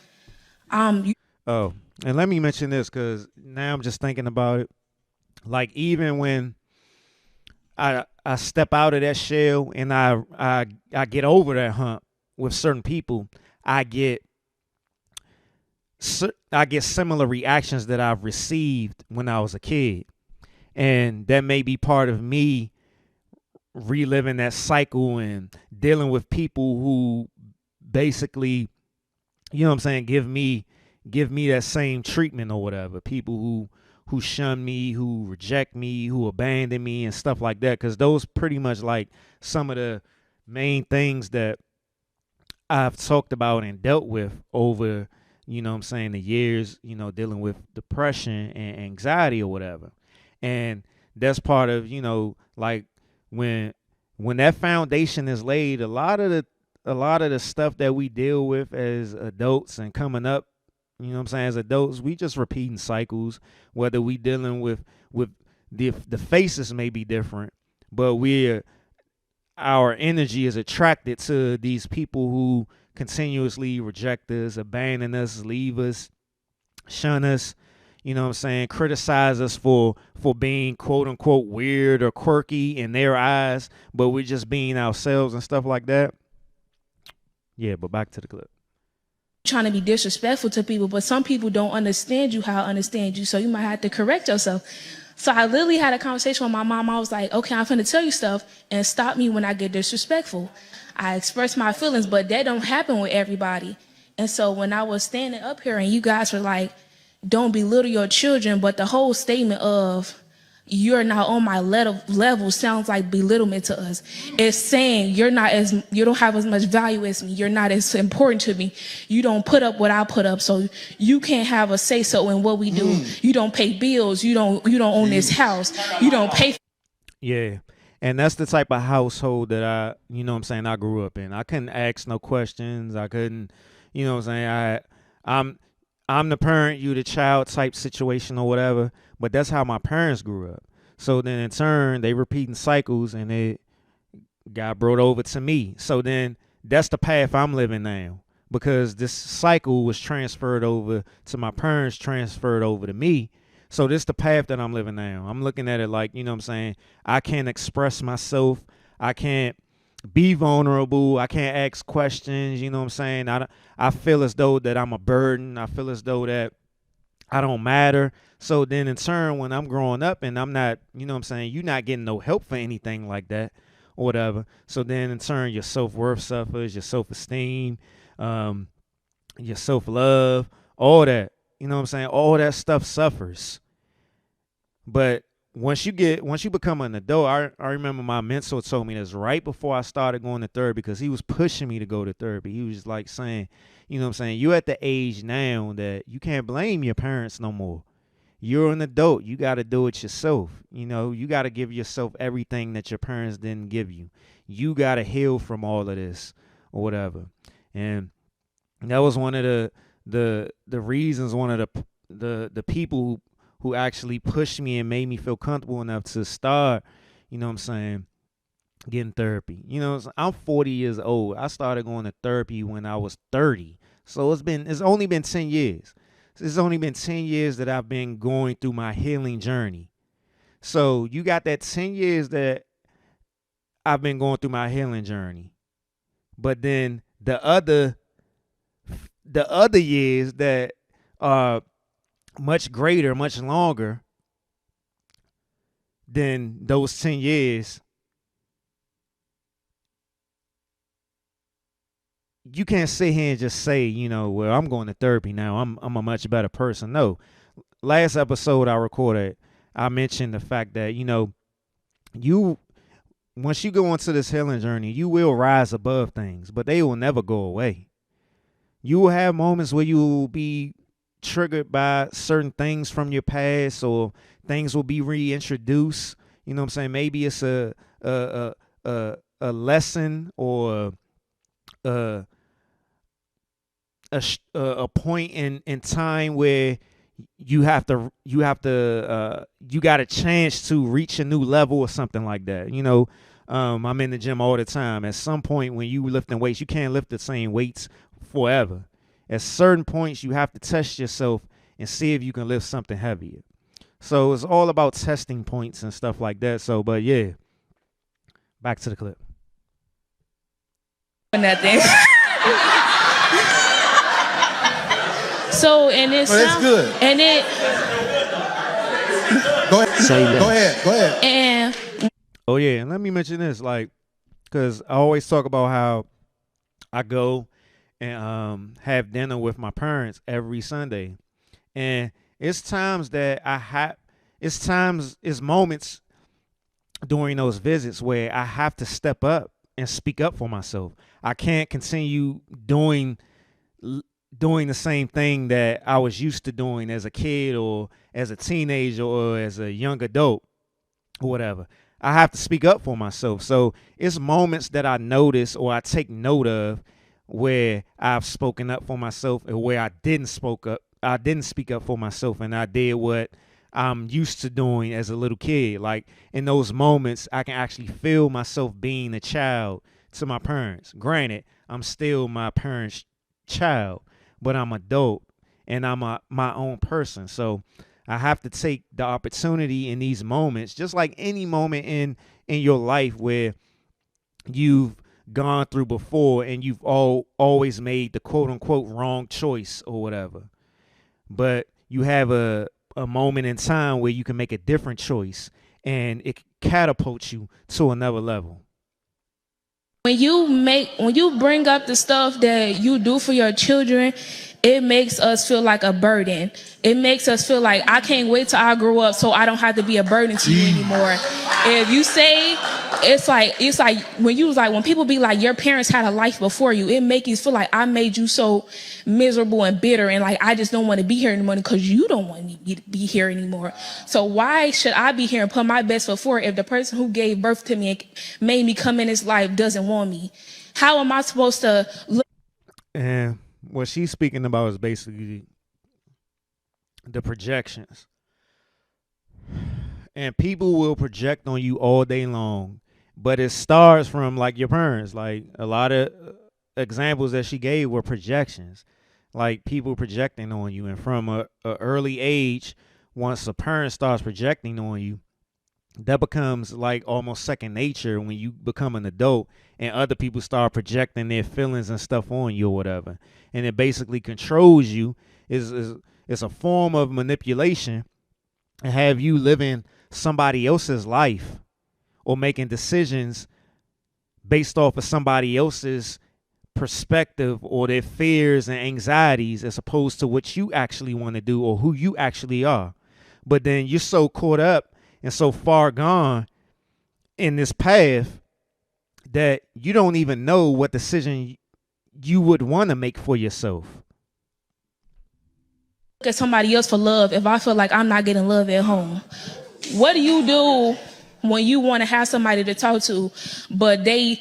you Oh, and let me mention this because now I'm just thinking about it. Like even when I step out of that shell and I get over that hump with certain people, I get I get similar reactions that I've received when I was a kid, and that may be part of me reliving that cycle and dealing with people who basically, you know what I'm saying, give me that same treatment or whatever. People who shun me, who reject me, who abandon me and stuff like that, cuz those pretty much like some of the main things that I've talked about and dealt with over, you know what I'm saying, the years, dealing with depression and anxiety or whatever. And that's part of, like when that foundation is laid, a lot of the stuff that we deal with as adults and coming up, you know what I'm saying, as adults, we just repeating cycles, whether we dealing with the faces may be different, but our energy is attracted to these people who continuously reject us, abandon us, leave us, shun us, you know what I'm saying, criticize us for being quote unquote weird or quirky in their eyes, but we're just being ourselves and stuff like that. Yeah, but back to the clip. trying to be disrespectful to people, but some people don't understand you how I understand you, so you might have to correct yourself. So I literally had a conversation with my mom. I was like, okay, I'm finna tell you stuff and stop me when I get disrespectful. I express my feelings, but that don't happen with everybody. And so when I was standing up here and you guys were like, don't belittle your children, but the whole statement of you're not on my level sounds like belittlement to us. It's saying you don't have as much value as me. You're not as important to me. You don't put up what I put up, so you can't have a say so in what we do. You don't pay bills. You don't own this house. You don't pay. Yeah. And that's the type of household that you know what I'm saying, I grew up in. I couldn't ask no questions. I couldn't, you know what I'm saying, I'm the parent, you the child type situation or whatever. But that's how my parents grew up. So then in turn, they repeating cycles and it got brought over to me. So then that's the path I'm living now because this cycle was transferred over to my parents, transferred over to me. So this the path that I'm living now. I'm looking at it like, you know what I'm saying, I can't express myself. I can't be vulnerable. I can't ask questions. You know what I'm saying? I feel as though that I'm a burden. I feel as though that I don't matter. So then in turn, when I'm growing up and I'm not, you know what I'm saying, you're not getting no help for anything like that or whatever. So then in turn, your self-worth suffers, your self-esteem, your self-love, all that. You know what I'm saying? All that stuff suffers. But once you become an adult, I remember my mentor told me this right before I started going to therapy because he was pushing me to go to therapy. He was like saying, you know what I'm saying, you're at the age now that you can't blame your parents no more. You're an adult. You got to do it yourself. You know, you got to give yourself everything that your parents didn't give you. You got to heal from all of this or whatever. And that was one of the reasons, one of the people who actually pushed me and made me feel comfortable enough to start, you know what I'm saying, getting therapy. You know, I'm 40 years old. I started going to therapy when I was 30. So it's only been 10 years. It's only been 10 years that I've been going through my healing journey. So you got that 10 years that I've been going through my healing journey. But then the other years that are much greater, much longer than those 10 years, you can't sit here and just say, you know, well, I'm going to therapy now. I'm a much better person. No. last episode I recorded, I mentioned the fact that, you once you go into this healing journey, you will rise above things, but they will never go away. You will have moments where you will be triggered by certain things from your past, or things will be reintroduced. You know what I'm saying? Maybe it's a a lesson, or a a point in time where you got a chance to reach a new level or something like that. I'm in the gym all the time. At some point when you lifting weights, you can't lift the same weights forever. At certain points, you have to test yourself and see if you can lift something heavier. So it's all about testing points and stuff like that. So, but yeah, back to the clip. Nothing. So, and it's that's good. And it. Go ahead. Go ahead. Go ahead. And Oh yeah, and let me mention this, like, because I always talk about how I go and have dinner with my parents every Sunday, and it's times that it's moments during those visits where I have to step up and speak up for myself. I can't continue doing the same thing that I was used to doing as a kid, or as a teenager, or as a young adult, or whatever. I have to speak up for myself. So it's moments that I notice, or I take note of, where I've spoken up for myself, and where I didn't speak up for myself, and I did what I'm used to doing as a little kid. Like, in those moments, I can actually feel myself being a child to my parents. Granted, I'm still my parents' child, but I'm adult, and I'm my own person. So I have to take the opportunity in these moments, just like any moment in your life where you've gone through before, and you've always made the quote unquote wrong choice or whatever. But you have a moment in time where you can make a different choice, and it catapults you to another level. when you bring up the stuff that you do for your children, it makes us feel like a burden. It makes us feel like I can't wait till I grow up so I don't have to be a burden to you anymore. If you say, it's like when people be like, your parents had a life before you, it make you feel like I made you so miserable and bitter, and like I just don't want to be here anymore because you don't want me to be here anymore. So why should I be here and put my best foot forward if the person who gave birth to me and made me come in this life doesn't want me? How am I supposed to look? And what she's speaking about is basically the projections. And people will project on you all day long, but it starts from like your parents. Like, a lot of examples that she gave were projections, like people projecting on you. And from a early age, once a parent starts projecting on you, that becomes like almost second nature when you become an adult, and other people start projecting their feelings and stuff on you or whatever. And it basically controls you. Is a form of manipulation, and have you living somebody else's life, or making decisions based off of somebody else's perspective, or their fears and anxieties, as opposed to what you actually want to do, or who you actually are. But then you're so caught up and so far gone in this path that you don't even know what decision you would want to make for yourself. At somebody else for love if I feel like I'm not getting love at home? What do you do when you want to have somebody to talk to, but they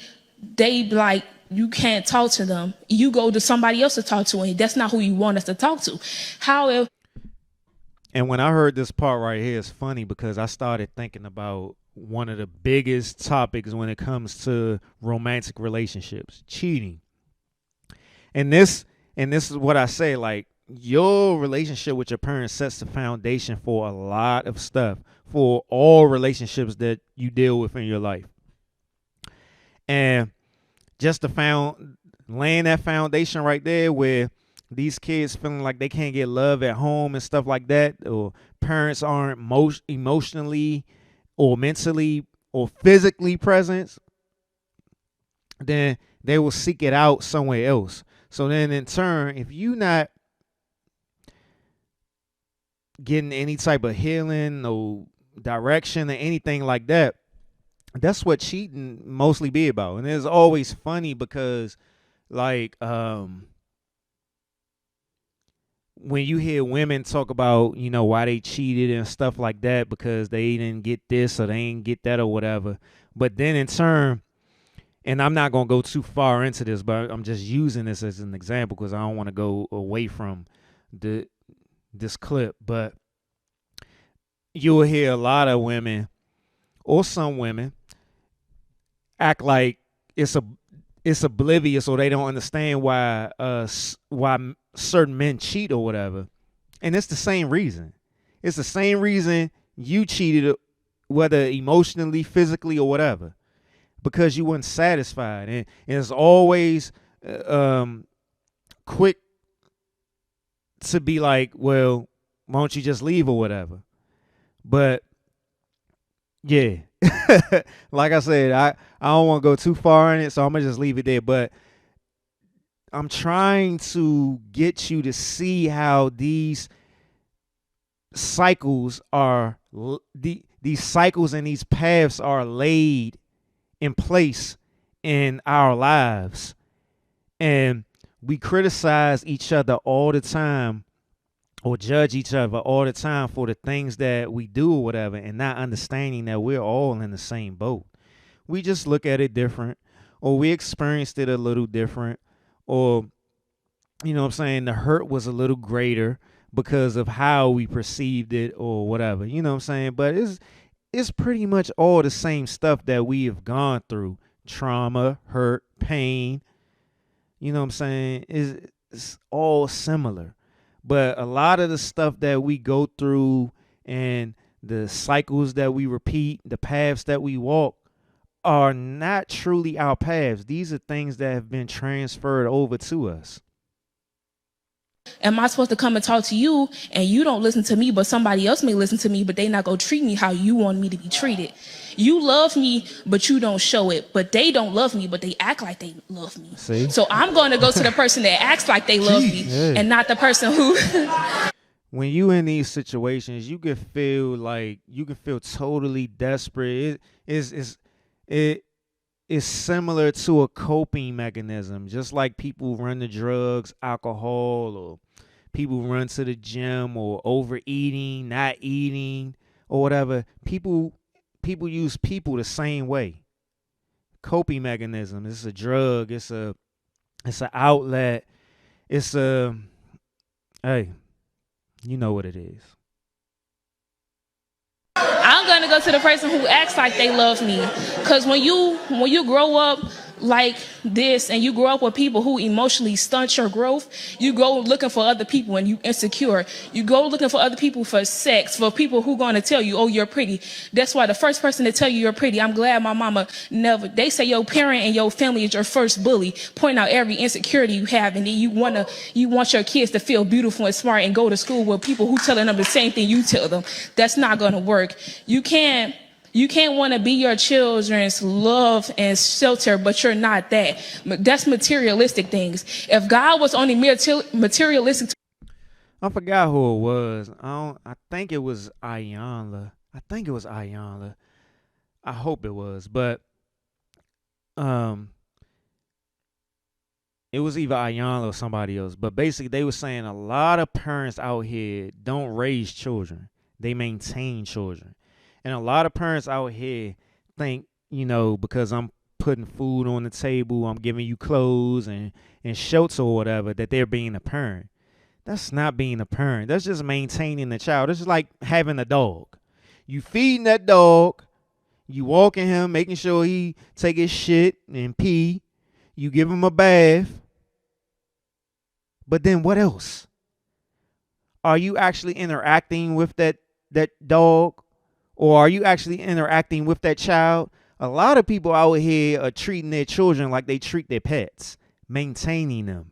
like you can't talk to them? You go to somebody else to talk to, and that's not who you want us to talk to. How if And when I heard this part right here, it's funny because I started thinking about one of the biggest topics when it comes to romantic relationships: cheating. And this is what I say, like, your relationship with your parents sets the foundation for a lot of stuff, for all relationships that you deal with in your life. And just laying that foundation right there, where these kids feeling like they can't get love at home and stuff like that, or parents aren't emotionally or mentally or physically present, then they will seek it out somewhere else. So then in turn, if you not getting any type of healing or direction or anything like that. That's what cheating mostly be about. And it's always funny because like when you hear women talk about, why they cheated and stuff like that because they didn't get this or they didn't get that or whatever. But then in turn, and I'm not going to go too far into this, but I'm just using this as an example because I don't want to go away from this clip. But you'll hear a lot of women or some women act like it's oblivious or they don't understand why certain men cheat or whatever. And it's the same reason. It's the same reason you cheated, whether emotionally, physically, or whatever, because you weren't satisfied. And it's always quick to be like, well, why don't you just leave or whatever? But yeah, like I said, I don't want to go too far in it, so I'm going to just leave it there. But I'm trying to get you to see how these cycles are, these cycles and these paths are laid in place in our lives. And we criticize each other all the time or judge each other all the time for the things that we do or whatever, and not understanding that we're all in the same boat. We just look at it different, or we experienced it a little different, or, you know what I'm saying, the hurt was a little greater because of how we perceived it or whatever, you know what I'm saying? But it's pretty much all the same stuff that we have gone through: trauma, hurt, pain, you know what I'm saying? It's all similar. But a lot of the stuff that we go through and the cycles that we repeat, the paths that we walk, are not truly our paths. These are things that have been transferred over to us. Am I supposed to come and talk to you and you don't listen to me, but somebody else may listen to me, but they not gonna treat me how you want me to be treated? You love me, but you don't show it. But they don't love me, but they act like they love me. See? So I'm going to go to the person that acts like they love me, and not the person who. When you in these situations, you can feel totally desperate. It is similar to a coping mechanism, just like people run to drugs, alcohol, or people run to the gym, or overeating, not eating, or whatever. People use people the same way. Coping mechanism. It's a drug. It's an outlet. Hey, you know what it is. I'm gonna go to the person who acts like they love me, because when you grow up like this and you grow up with people who emotionally stunt your growth, you go looking for other people and you insecure. You go looking for other people for sex, for people who gonna tell you, oh, you're pretty. That's why the first person to tell you you're pretty, I'm glad my mama never. They say your parent and your family is your first bully, point out every insecurity you have, and then you want your kids to feel beautiful and smart and go to school with people who telling them the same thing you tell them. That's not gonna work. You can't want to be your children's love and shelter, but you're not that. That's materialistic things. If God was only materialistic. I forgot who it was. I think it was Ayanla. I hope it was, but it was either Ayanla or somebody else. But basically, they were saying a lot of parents out here don't raise children; they maintain children. And a lot of parents out here think, because I'm putting food on the table, I'm giving you clothes and shelter or whatever, that they're being a parent. That's not being a parent. That's just maintaining the child. It's just like having a dog. You feeding that dog, you walking him, making sure he take his shit and pee. You give him a bath. But then what else? Are you actually interacting with that dog? Or are you actually interacting with that child? A lot of people out here are treating their children like they treat their pets, maintaining them.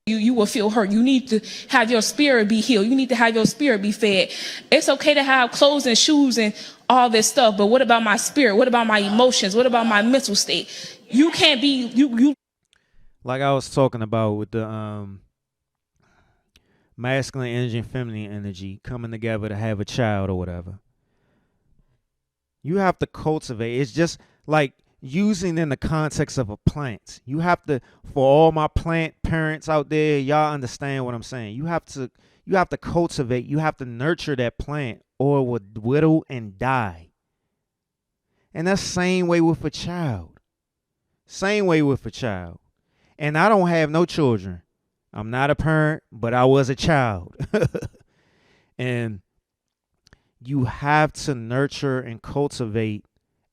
You will feel hurt. You need to have your spirit be healed. You need to have your spirit be fed. It's okay to have clothes and shoes and all this stuff, but what about my spirit? What about my emotions? What about my mental state? You can't be you. like I was talking about with the masculine energy and feminine energy coming together to have a child or whatever. You have to cultivate. It's just like using in the context of a plant. You have to, for all my plant parents out there, y'all understand what I'm saying. You have to cultivate. You have to nurture that plant or it would whittle and die. And that's same way with a child. Same way with a child. And I don't have no children. I'm not a parent, but I was a child. And you have to nurture and cultivate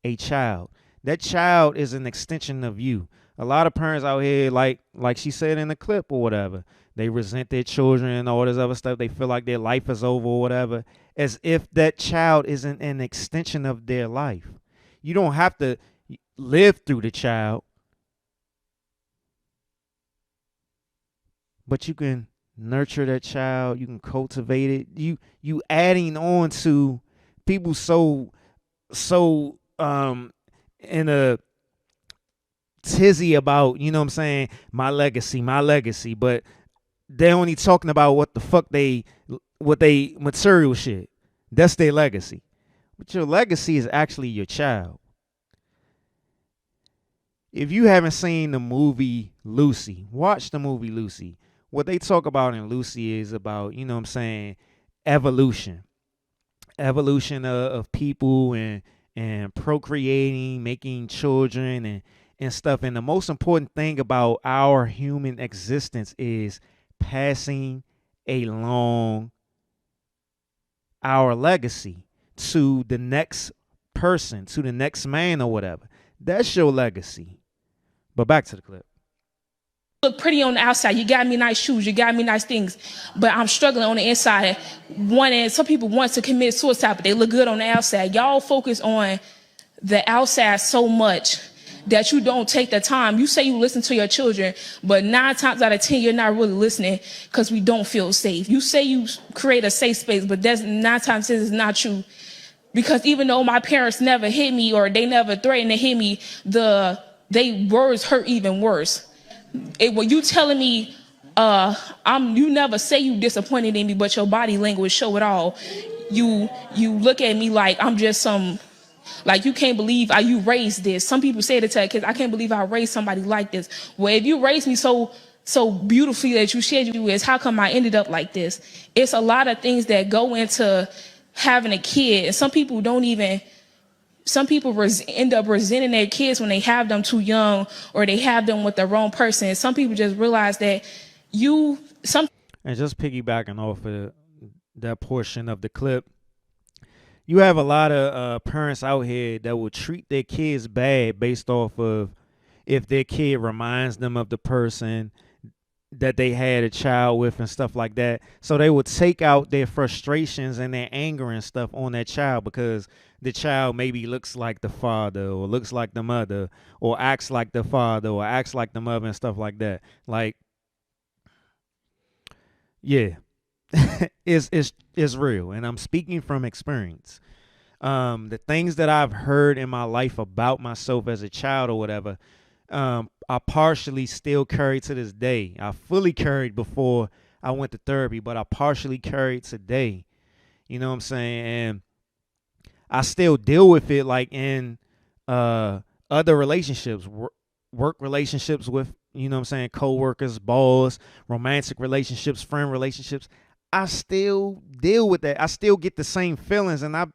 a child. That child is an extension of you. A lot of parents out here, like she said in the clip or whatever, they resent their children and all this other stuff. They feel like their life is over or whatever, as if that child isn't an extension of their life. You don't have to live through the child, but you can nurture that child. You can cultivate it. You adding on to people so in a tizzy about, you know what I'm saying, my legacy, but they're only talking about what they material shit. That's their legacy. But your legacy is actually your child. If you haven't seen the movie Lucy, watch the movie Lucy. What they talk about in Lucy is about, you know what I'm saying, evolution. Evolution of people and procreating, making children and stuff. And the most important thing about our human existence is passing along our legacy to the next person, to the next man or whatever. That's your legacy. But back to the clip. Look pretty on the outside. You got me nice shoes. You got me nice things. But I'm struggling on the inside. Some people want to commit suicide, but they look good on the outside. Y'all focus on the outside so much that you don't take the time. You say you listen to your children, but 9 times out of 10, you're not really listening because we don't feel safe. You say you create a safe space, but that's 9 times 10 is not true. Because even though my parents never hit me or they never threatened to hit me, they words hurt even worse. When you telling me, you never say you disappointed in me, but your body language show it all. You look at me like I'm just like you can't believe how you raised this. Some people say it to kids, I can't believe I raised somebody like this. Well, if you raised me so beautifully that you shared you is, how come I ended up like this? It's a lot of things that go into having a kid. And some people end up resenting their kids when they have them too young or they have them with the wrong person. Some people just realize that and just piggybacking off of that portion of the clip, you have a lot of parents out here that will treat their kids bad based off of if their kid reminds them of the person that they had a child with and stuff like that. So they would take out their frustrations and their anger and stuff on that child because the child maybe looks like the father or looks like the mother or acts like the father or acts like the mother and stuff like that. Like, yeah, it's real. And I'm speaking from experience. The things that I've heard in my life about myself as a child or whatever, I partially still carry to this day. I fully carried before I went to therapy, but I partially carried today. You know what I'm saying? And I still deal with it like in other relationships, work relationships with, you know what I'm saying, coworkers, boss, romantic relationships, friend relationships. I still deal with that. I still get the same feelings and I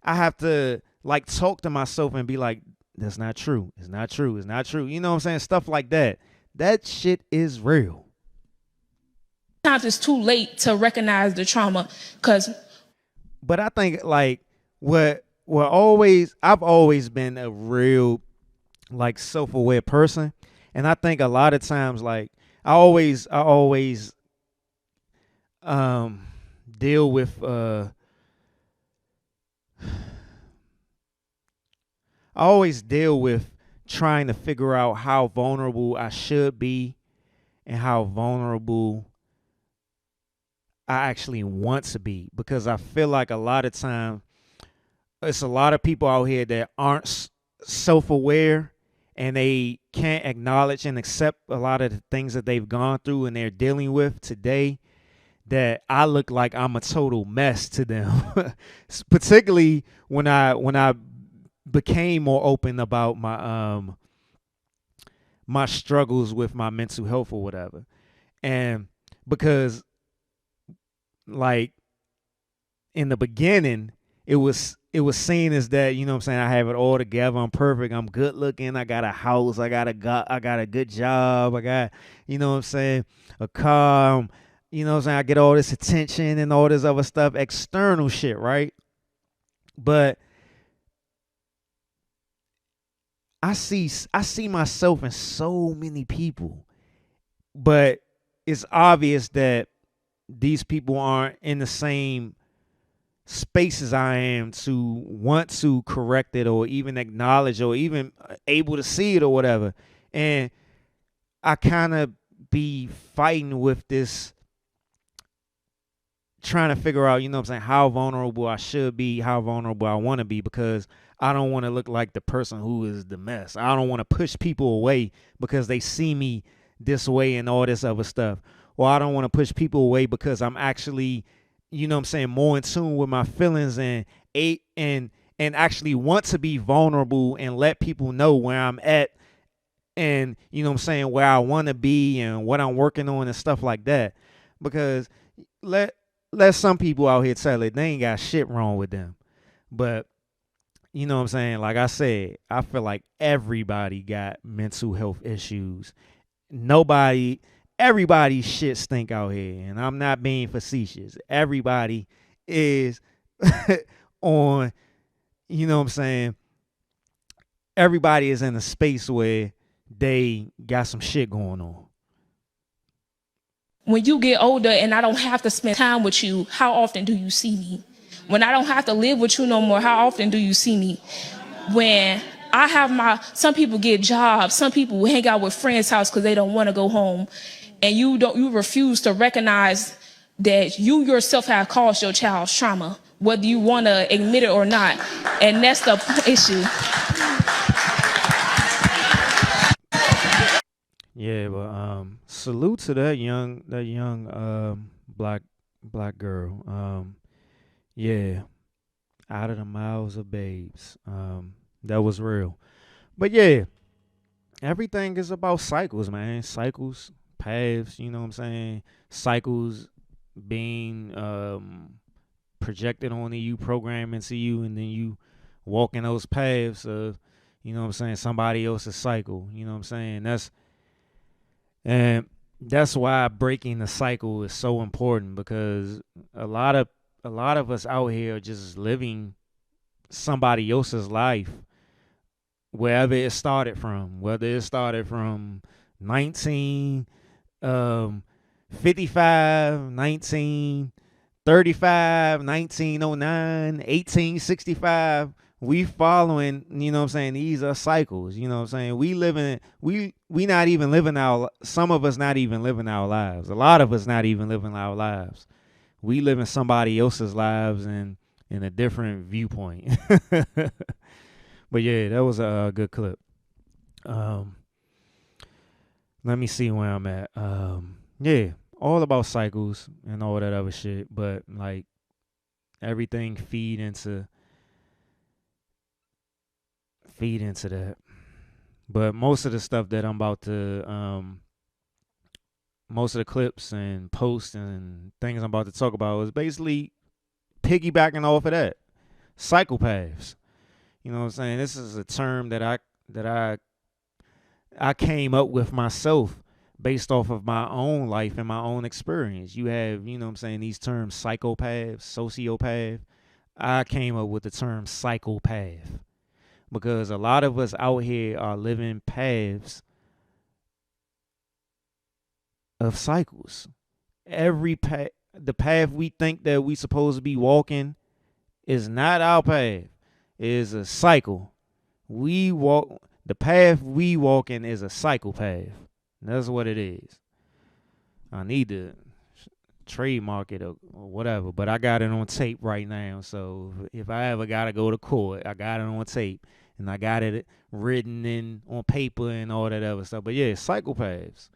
have to like talk to myself and be like, that's not true. It's not true. It's not true. You know what I'm saying? Stuff like that. That shit is real. Sometimes it's too late to recognize the trauma but I think like I've always been a real like self-aware person. And I think a lot of times like I always deal with I always deal with trying to figure out how vulnerable I should be and how vulnerable I actually want to be, because I feel like a lot of time it's a lot of people out here that aren't self-aware and they can't acknowledge and accept a lot of the things that they've gone through and they're dealing with today, that I look like I'm a total mess to them. Particularly when I became more open about my struggles with my mental health or whatever. And because, like, in the beginning, it was seen as that, you know what I'm saying, I have it all together, I'm perfect, I'm good looking, I got a house, I got a good job, I got, you know what I'm saying, a car, you know what I'm saying, I get all this attention and all this other stuff, external shit, right? But I see myself in so many people, but it's obvious that these people aren't in the same space as I am to want to correct it or even acknowledge or even able to see it or whatever. And I kind of be fighting with this, trying to figure out, you know what I'm saying, how vulnerable I should be, how vulnerable I want to be, because I don't want to look like the person who is the mess. I don't want to push people away because they see me this way and all this other stuff. Or I don't want to push people away because I'm actually, you know what I'm saying, more in tune with my feelings and actually want to be vulnerable and let people know where I'm at, and, you know what I'm saying, where I want to be and what I'm working on and stuff like that. Because let some people out here tell it they ain't got shit wrong with them. But, you know what I'm saying, like I said, I feel like everybody got mental health issues. Everybody's shit stink out here, and I'm not being facetious. Everybody is on, you know what I'm saying, everybody is in a space where they got some shit going on. When you get older and I don't have to spend time with you, how often do you see me? When I don't have to live with you no more, how often do you see me? When I have some people get jobs, some people hang out with friends' house because they don't want to go home, and you refuse to recognize that you yourself have caused your child's trauma, whether you want to admit it or not, and that's the issue. Yeah, but salute to that young black girl. Yeah, out of the mouths of babes. That was real. But yeah, everything is about cycles, man. Cycles, paths, you know what I'm saying? Cycles being projected onto you, programmed into you, and then you walk in those paths of, you know what I'm saying, somebody else's cycle. You know what I'm saying? That's why breaking the cycle is so important, because a lot of us out here are just living somebody else's life, wherever it started from, whether it started from 19 55, 1935, 1909, 1865. We following, you know what I'm saying, these are cycles, you know what I'm saying. We not even living some of us not even living our lives. A lot of us not even living our lives. We living somebody else's lives and in a different viewpoint. But yeah, that was a good clip. Let me see where I'm at. Yeah, all about cycles and all that other shit, but like everything feed into that. But most of the stuff that I'm about to most of the clips and posts and things I'm about to talk about is basically piggybacking off of that. Psychopaths. You know what I'm saying? This is a term that I came up with myself based off of my own life and my own experience. You have, you know what I'm saying, these terms psychopath, sociopath. I came up with the term psychopath because a lot of us out here are living paths of cycles. The path we think that we supposed to be walking is not our path. It is a cycle. The path we walking is a psychopath. That's what it is. I need to trademark it or whatever, but I got it on tape right now. So if I ever gotta go to court, I got it on tape. and I got it written in on paper and all that other stuff. But yeah, psychopaths.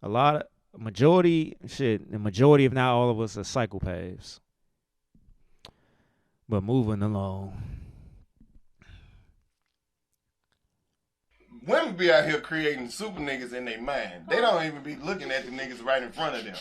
A lot of the majority, if not all of us, are psychopaths. But moving along. Women be out here creating super niggas in their mind. They don't even be looking at the niggas right in front of them.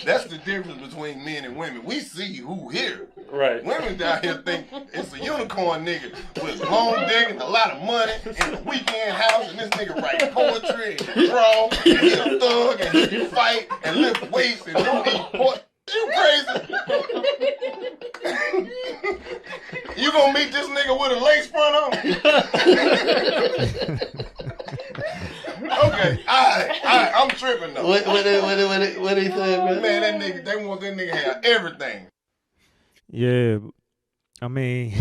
That's the difference between men and women. We see who here. Right. Women out here think it's a unicorn nigga with long dick and a lot of money in a weekend house, and this nigga write poetry and draw and he a thug and he can fight and lift weights and don't eat pork. You crazy? You gonna meet this nigga with a lace front on? Okay, alright, I'm tripping though. What he say, man? Man, that nigga, they want that nigga to have everything. Yeah, I mean,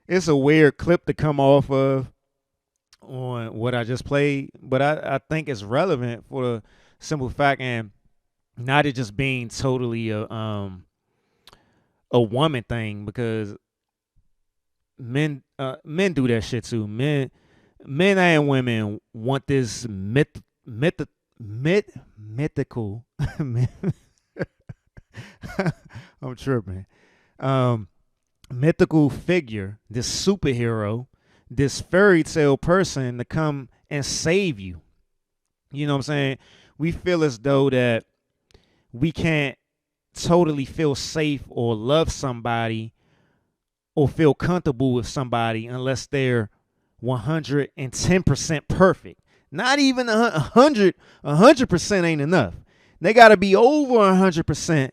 it's a weird clip to come off of on what I just played, but I think it's relevant for the simple fact, and not it just being totally a woman thing, because men do that shit too. Men and women want this mythical. I'm tripping. Mythical figure, this superhero, this fairy tale person to come and save you. You know what I'm saying? We feel as though that we can't totally feel safe or love somebody or feel comfortable with somebody unless they're 110% perfect. Not even 100% ain't enough. They got to be over 100%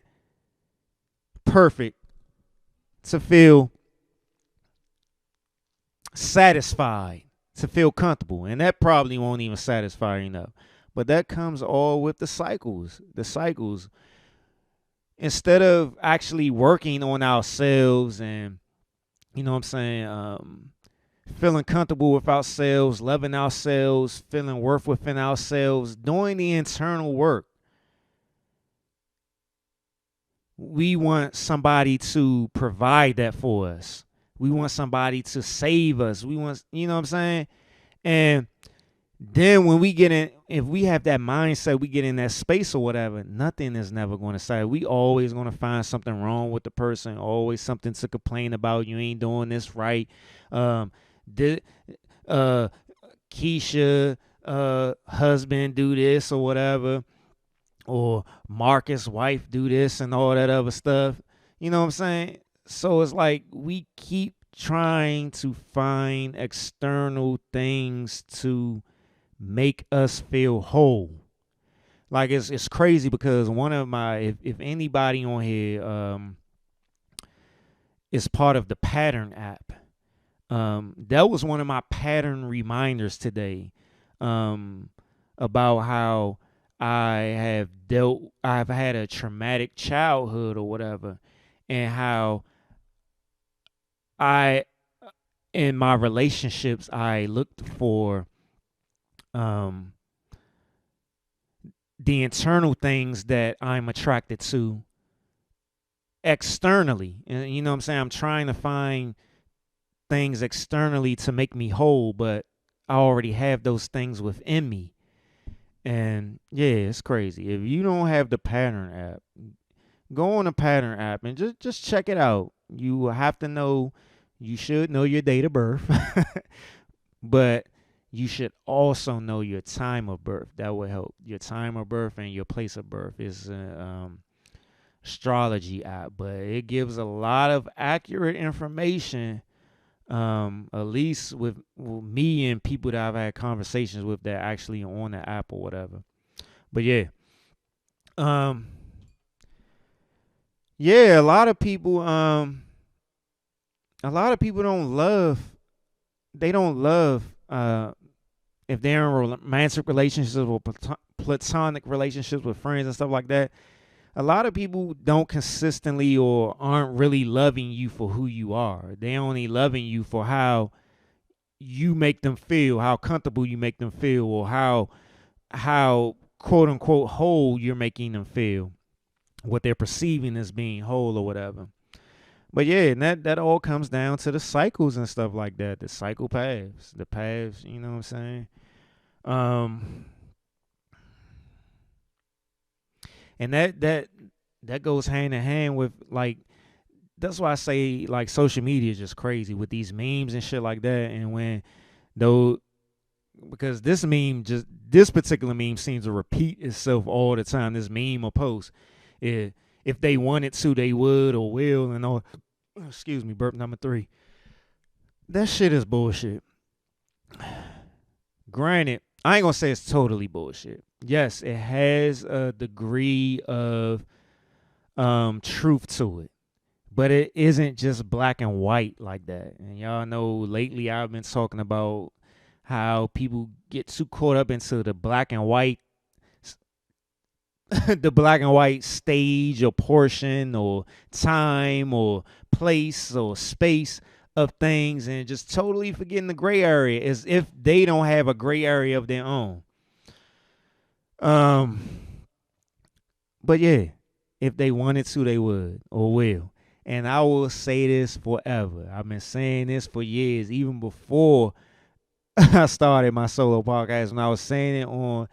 perfect to feel satisfied, to feel comfortable. And that probably won't even satisfy enough. But that comes all with the cycles. The cycles. Instead of actually working on ourselves and, you know what I'm saying, feeling comfortable with ourselves, loving ourselves, feeling worth within ourselves, doing the internal work, we want somebody to provide that for us. We want somebody to save us. We want, you know what I'm saying? And then when we get in, if we have that mindset, we get in that space or whatever, nothing is never going to say. We always going to find something wrong with the person, always something to complain about. You ain't doing this right. Keisha, husband do this or whatever. Or Marcus' wife do this and all that other stuff. You know what I'm saying? So it's like we keep trying to find external things to make us feel whole. Like it's crazy because one of my, if anybody on here is part of the Pattern app, that was one of my pattern reminders today, about how I've had a traumatic childhood or whatever, and how in my relationships, I looked for the internal things that I'm attracted to externally. And you know what I'm saying? I'm trying to find things externally to make me whole, but I already have those things within me. And yeah, it's crazy. If you don't have the Pattern app, go on the Pattern app and just check it out. You have to know, you should know your date of birth, but you should also know your time of birth. That will help. Your time of birth and your place of birth is an astrology app, but it gives a lot of accurate information, at least with me and people that I've had conversations with that actually on the app or whatever. But yeah, a lot of people don't love, if they're in romantic relationships or platonic relationships with friends and stuff like that. A lot of people don't consistently or aren't really loving you for who you are. They only loving you for how you make them feel, how comfortable you make them feel, or how quote unquote whole you're making them feel, what they're perceiving as being whole or whatever. But yeah, and that all comes down to the cycles and stuff like that, the cycle paths, the paths, you know what I'm saying? Um and that goes hand in hand with like that's why I say like social media is just crazy with these memes and shit like that. And when though because this particular meme seems to repeat itself all the time. This meme or post, if they wanted to, they would or will, and all. Excuse me, burp number 3. That shit is bullshit. Granted, I ain't gonna say it's totally bullshit. Yes, it has a degree of truth to it, but it isn't just black and white like that. And y'all know lately I've been talking about how people get too caught up into the black and white the black and white stage or portion or time or place or space of things and just totally forgetting the gray area as if they don't have a gray area of their own. But yeah, if they wanted to, they would or will. And I will say this forever. I've been saying this for years, even before I started my solo podcast, when I was saying it on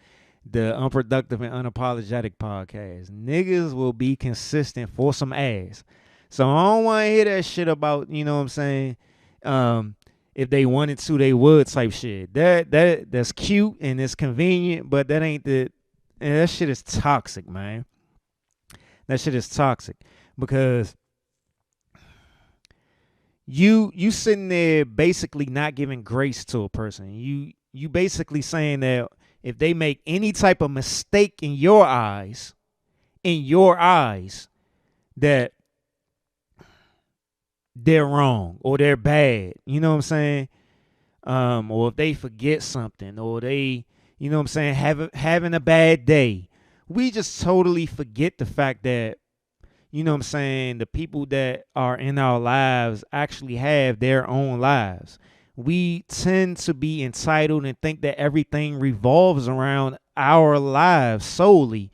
the Unproductive and Unapologetic podcast. Niggas will be consistent for some ass. So I don't want to hear that shit about, you know what I'm saying, if they wanted to, they would type shit. That's cute and it's convenient, but that ain't that shit is toxic, man. That shit is toxic because you sitting there basically not giving grace to a person. You basically saying that if they make any type of mistake in your eyes, that they're wrong or they're bad. You know what I'm saying? Or if they forget something or they, you know what I'm saying, having a bad day. We just totally forget the fact that, you know what I'm saying, the people that are in our lives actually have their own lives. We tend to be entitled and think that everything revolves around our lives solely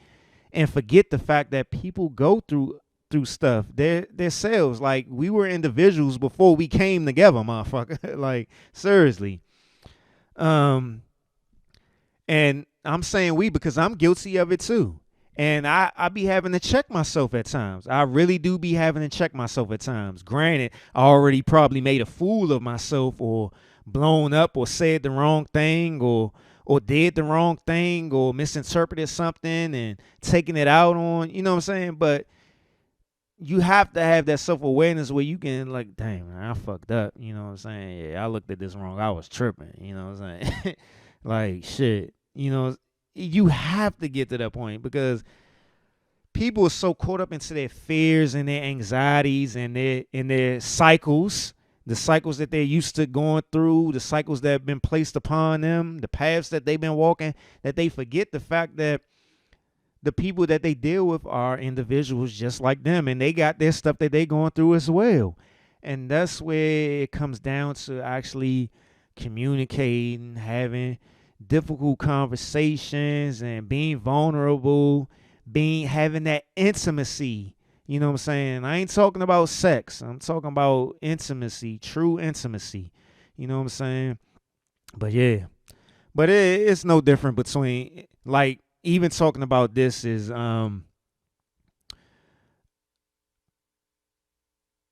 and forget the fact that people go through stuff themselves. Like we were individuals before we came together, motherfucker. Like seriously. And I'm saying we because I'm guilty of it too. And I be having to check myself at times. I really do be having to check myself at times. Granted, I already probably made a fool of myself or blown up or said the wrong thing or did the wrong thing or misinterpreted something and taking it out on, you know what I'm saying? But you have to have that self-awareness where you can like, dang, man, I fucked up. You know what I'm saying? Yeah, I looked at this wrong. I was tripping. You know what I'm saying? Like, shit. You know, you have to get to that point because people are so caught up into their fears and their anxieties and their cycles, the cycles that they're used to going through, the cycles that have been placed upon them, the paths that they've been walking, that they forget the fact that the people that they deal with are individuals just like them, and they got their stuff that they going through as well. And that's where it comes down to actually communicating, having difficult conversations and being vulnerable, having that intimacy. You know what I'm saying? I ain't talking about sex. I'm talking about intimacy, true intimacy. You know what I'm saying? But yeah. But it's no different between like even talking about this is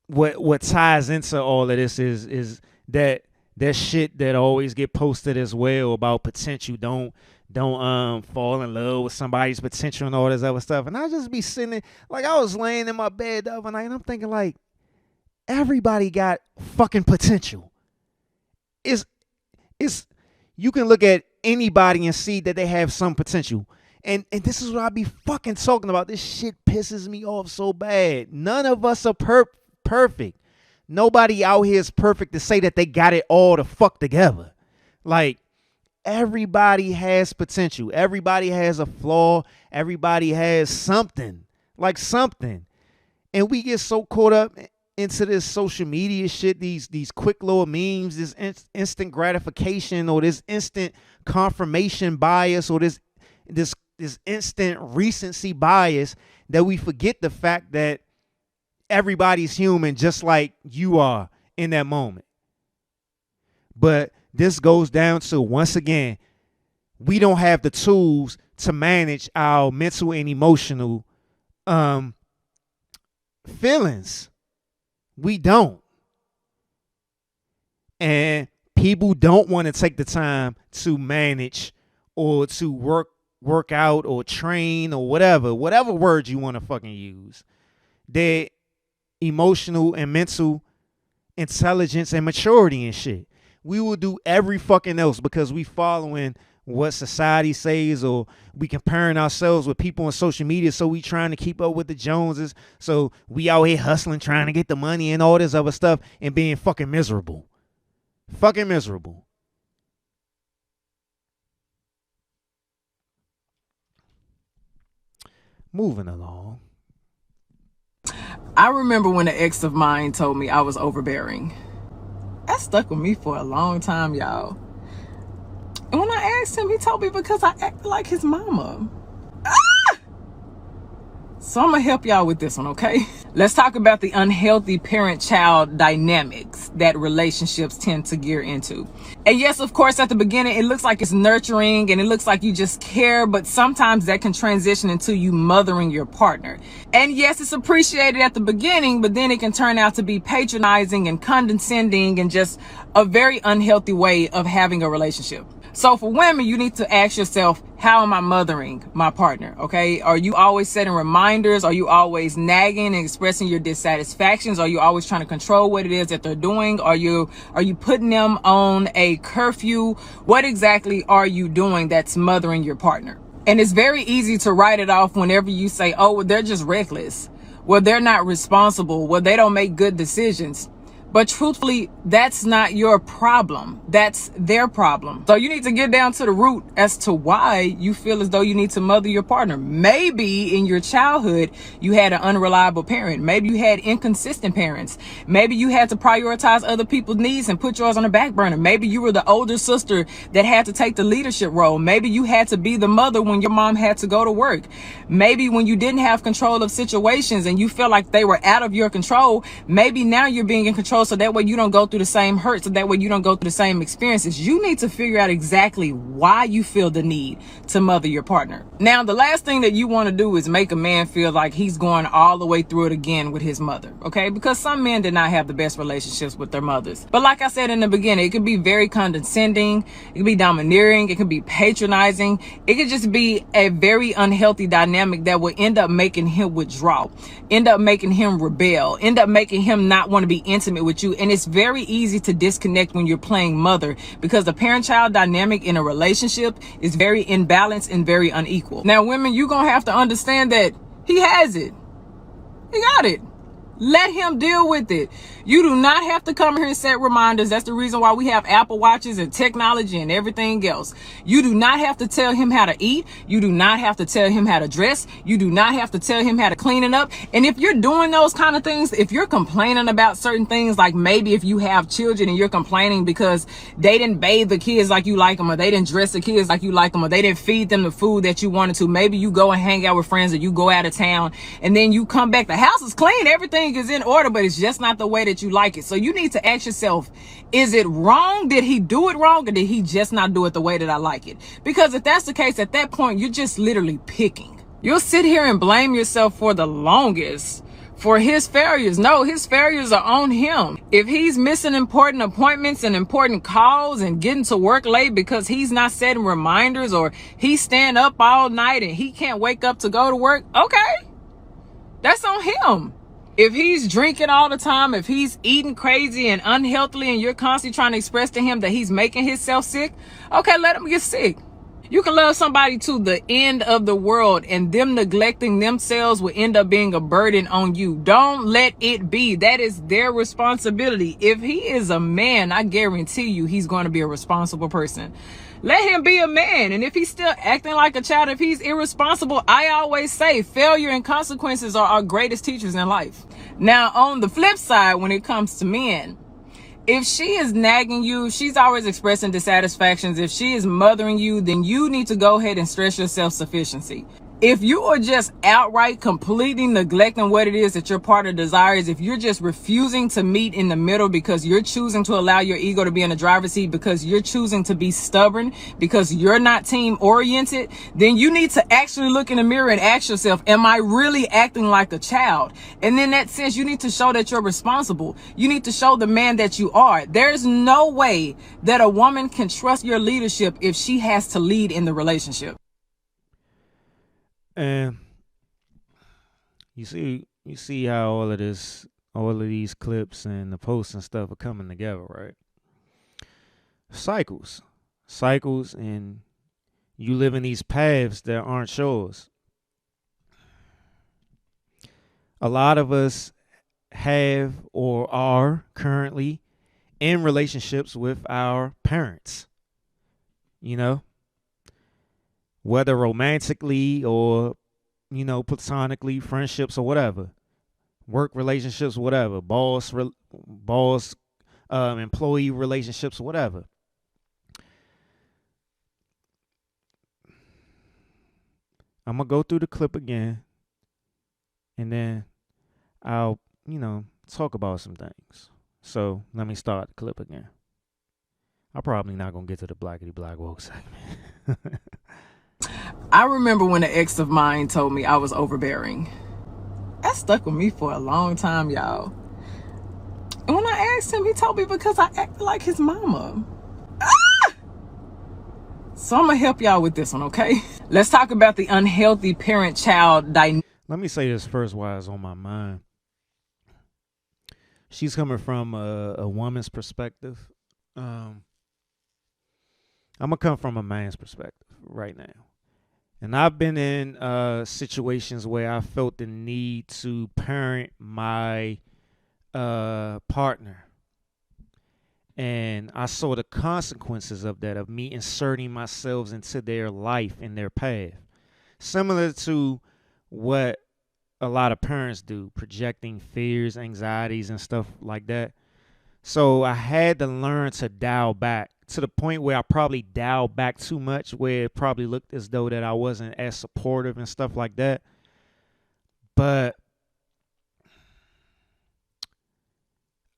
what ties into all of this is that shit that always get posted as well about potential. Don't fall in love with somebody's potential and all this other stuff. And I just be sitting there, like I was laying in my bed the other night and I'm thinking like everybody got fucking potential. It's you can look at anybody and see that they have some potential. And this is what I be fucking talking about. This shit pisses me off so bad. None of us are perfect. Nobody out here is perfect to say that they got it all the fuck together. Like, everybody has potential. Everybody has a flaw. Everybody has something. Like something. And we get so caught up into this social media shit, these quick little memes, this instant gratification or this instant confirmation bias or this instant recency bias that we forget the fact that everybody's human just like you are in that moment. But this goes down to, once again, we don't have the tools to manage our mental and emotional feelings. We don't. And people don't want to take the time to manage or to work out or train or whatever word you want to fucking use. Their emotional and mental intelligence and maturity and shit. We will do every fucking else because we following what society says, or we comparing ourselves with people on social media, so we trying to keep up with the Joneses, so we out here hustling, trying to get the money and all this other stuff, and being fucking miserable. Fucking miserable. Moving along. I remember when an ex of mine told me I was overbearing. That stuck with me for a long time, y'all. And when I asked him, he told me because I acted like his mama. So I'm gonna help y'all with this one, okay? Let's talk about the unhealthy parent-child dynamics that relationships tend to gear into. And yes, of course, at the beginning, it looks like it's nurturing and it looks like you just care, but sometimes that can transition into you mothering your partner. And yes, it's appreciated at the beginning, but then it can turn out to be patronizing and condescending and just a very unhealthy way of having a relationship. So for women, you need to ask yourself, how am I mothering my partner? Okay. Are you always setting reminders? Are you always nagging and expressing your dissatisfactions? Are you always trying to control what it is that they're doing? Are you putting them on a curfew? What exactly are you doing that's mothering your partner? And it's very easy to write it off whenever you say, oh, well, they're just reckless. Well, they're not responsible. Well, they don't make good decisions. But truthfully, that's not your problem. That's their problem. So you need to get down to the root as to why you feel as though you need to mother your partner. Maybe in your childhood, you had an unreliable parent. Maybe you had inconsistent parents. Maybe you had to prioritize other people's needs and put yours on the back burner. Maybe you were the older sister that had to take the leadership role. Maybe you had to be the mother when your mom had to go to work. Maybe when you didn't have control of situations and you felt like they were out of your control, maybe now you're being in control, so that way you don't go through the same hurt, so that way you don't go through the same experiences. You need to figure out exactly why you feel the need to mother your partner. Now, the last thing that you want to do is make a man feel like he's going all the way through it again with his mother, okay? Because some men did not have the best relationships with their mothers. But like I said in the beginning, it could be very condescending, it could be domineering, it could be patronizing, it could just be a very unhealthy dynamic that will end up making him withdraw, end up making him rebel, end up making him not want to be intimate with you. And it's very easy to disconnect when you're playing mother, because the parent-child dynamic in a relationship is very imbalanced and very unequal. Now, women, you're gonna have to understand that he has it. He got it. Let him deal with it. You do not have to come here and set reminders. That's the reason why we have Apple Watches and technology and everything else. You do not have to tell him how to eat. You do not have to tell him how to dress. You do not have to tell him how to clean it up. And if you're doing those kind of things, if you're complaining about certain things, like maybe if you have children and you're complaining because they didn't bathe the kids like you like them, or they didn't dress the kids like you like them, or they didn't feed them the food that you wanted to. Maybe you go and hang out with friends, or you go out of town and then you come back, the house is clean, everything is in order, but it's just not the way that you like it. So you need to ask yourself, is it wrong? Did he do it wrong, or did he just not do it the way that I like it? Because if that's the case, at that point, you're just literally picking. You'll sit here and blame yourself for the longest for his failures. No, his failures are on him. If he's missing important appointments and important calls and getting to work late because he's not setting reminders, or he's staying up all night and he can't wake up to go to work, okay, that's on him. If he's drinking all the time, if he's eating crazy and unhealthily, and you're constantly trying to express to him that he's making himself sick, okay, let him get sick. You can love somebody to the end of the world, and them neglecting themselves will end up being a burden on you. Don't let it be. That is their responsibility. If he is a man, I guarantee you he's going to be a responsible person. Let him be a man. And if he's still acting like a child, if he's irresponsible, I always say failure and consequences are our greatest teachers in life. Now, on the flip side, when it comes to men, if she is nagging you, she's always expressing dissatisfactions, if she is mothering you, then you need to go ahead and stress your self-sufficiency. If you are just outright completely neglecting what it is that your partner desires, if you're just refusing to meet in the middle because you're choosing to allow your ego to be in the driver's seat, because you're choosing to be stubborn, because you're not team oriented, then you need to actually look in the mirror and ask yourself, am I really acting like a child? And in that sense, you need to show that you're responsible. You need to show the man that you are. There's no way that a woman can trust your leadership if she has to lead in the relationship. And you see how all of these clips and the posts and stuff are coming together, right? Cycles, and you live in these paths that aren't yours. A lot of us have or are currently in relationships with our parents, whether romantically or, platonically, friendships or whatever, work relationships, whatever, employee relationships, whatever. I'm going to go through the clip again, and then I'll, talk about some things. So let me start the clip again. I'm probably not going to get to the blackity black woke segment. I remember when an ex of mine told me I was overbearing. That stuck with me for a long time, y'all. And when I asked him, he told me because I acted like his mama. So I'm going to help y'all with this one, okay? Let's talk about the unhealthy parent-child dynamic. Let me say this first while it's on my mind. She's coming from a woman's perspective. I'm going to come from a man's perspective right now. And I've been in situations where I felt the need to parent my partner. And I saw the consequences of that, of me inserting myself into their life and their path. Similar to what a lot of parents do, projecting fears, anxieties, and stuff like that. So I had to learn to dial back to the point where I probably dialed back too much, where it probably looked as though that I wasn't as supportive and stuff like that. But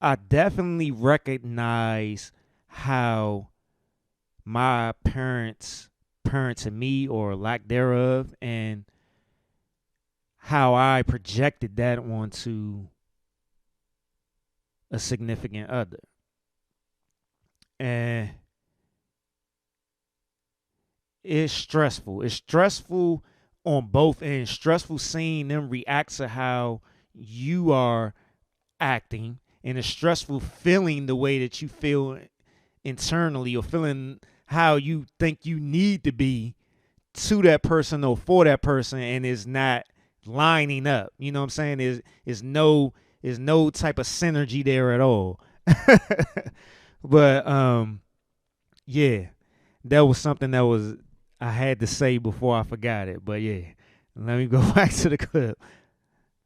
I definitely recognize how my parents parented me, or lack thereof, and how I projected that onto a significant other. And it's stressful. It's stressful on both ends. Stressful seeing them react to how you are acting, and it's stressful feeling the way that you feel internally, or feeling how you think you need to be to that person or for that person, and is not lining up. You know what I'm saying? Is no type of synergy there at all. But yeah, that was something that I had to say before I forgot it. But yeah, let me go back to the clip.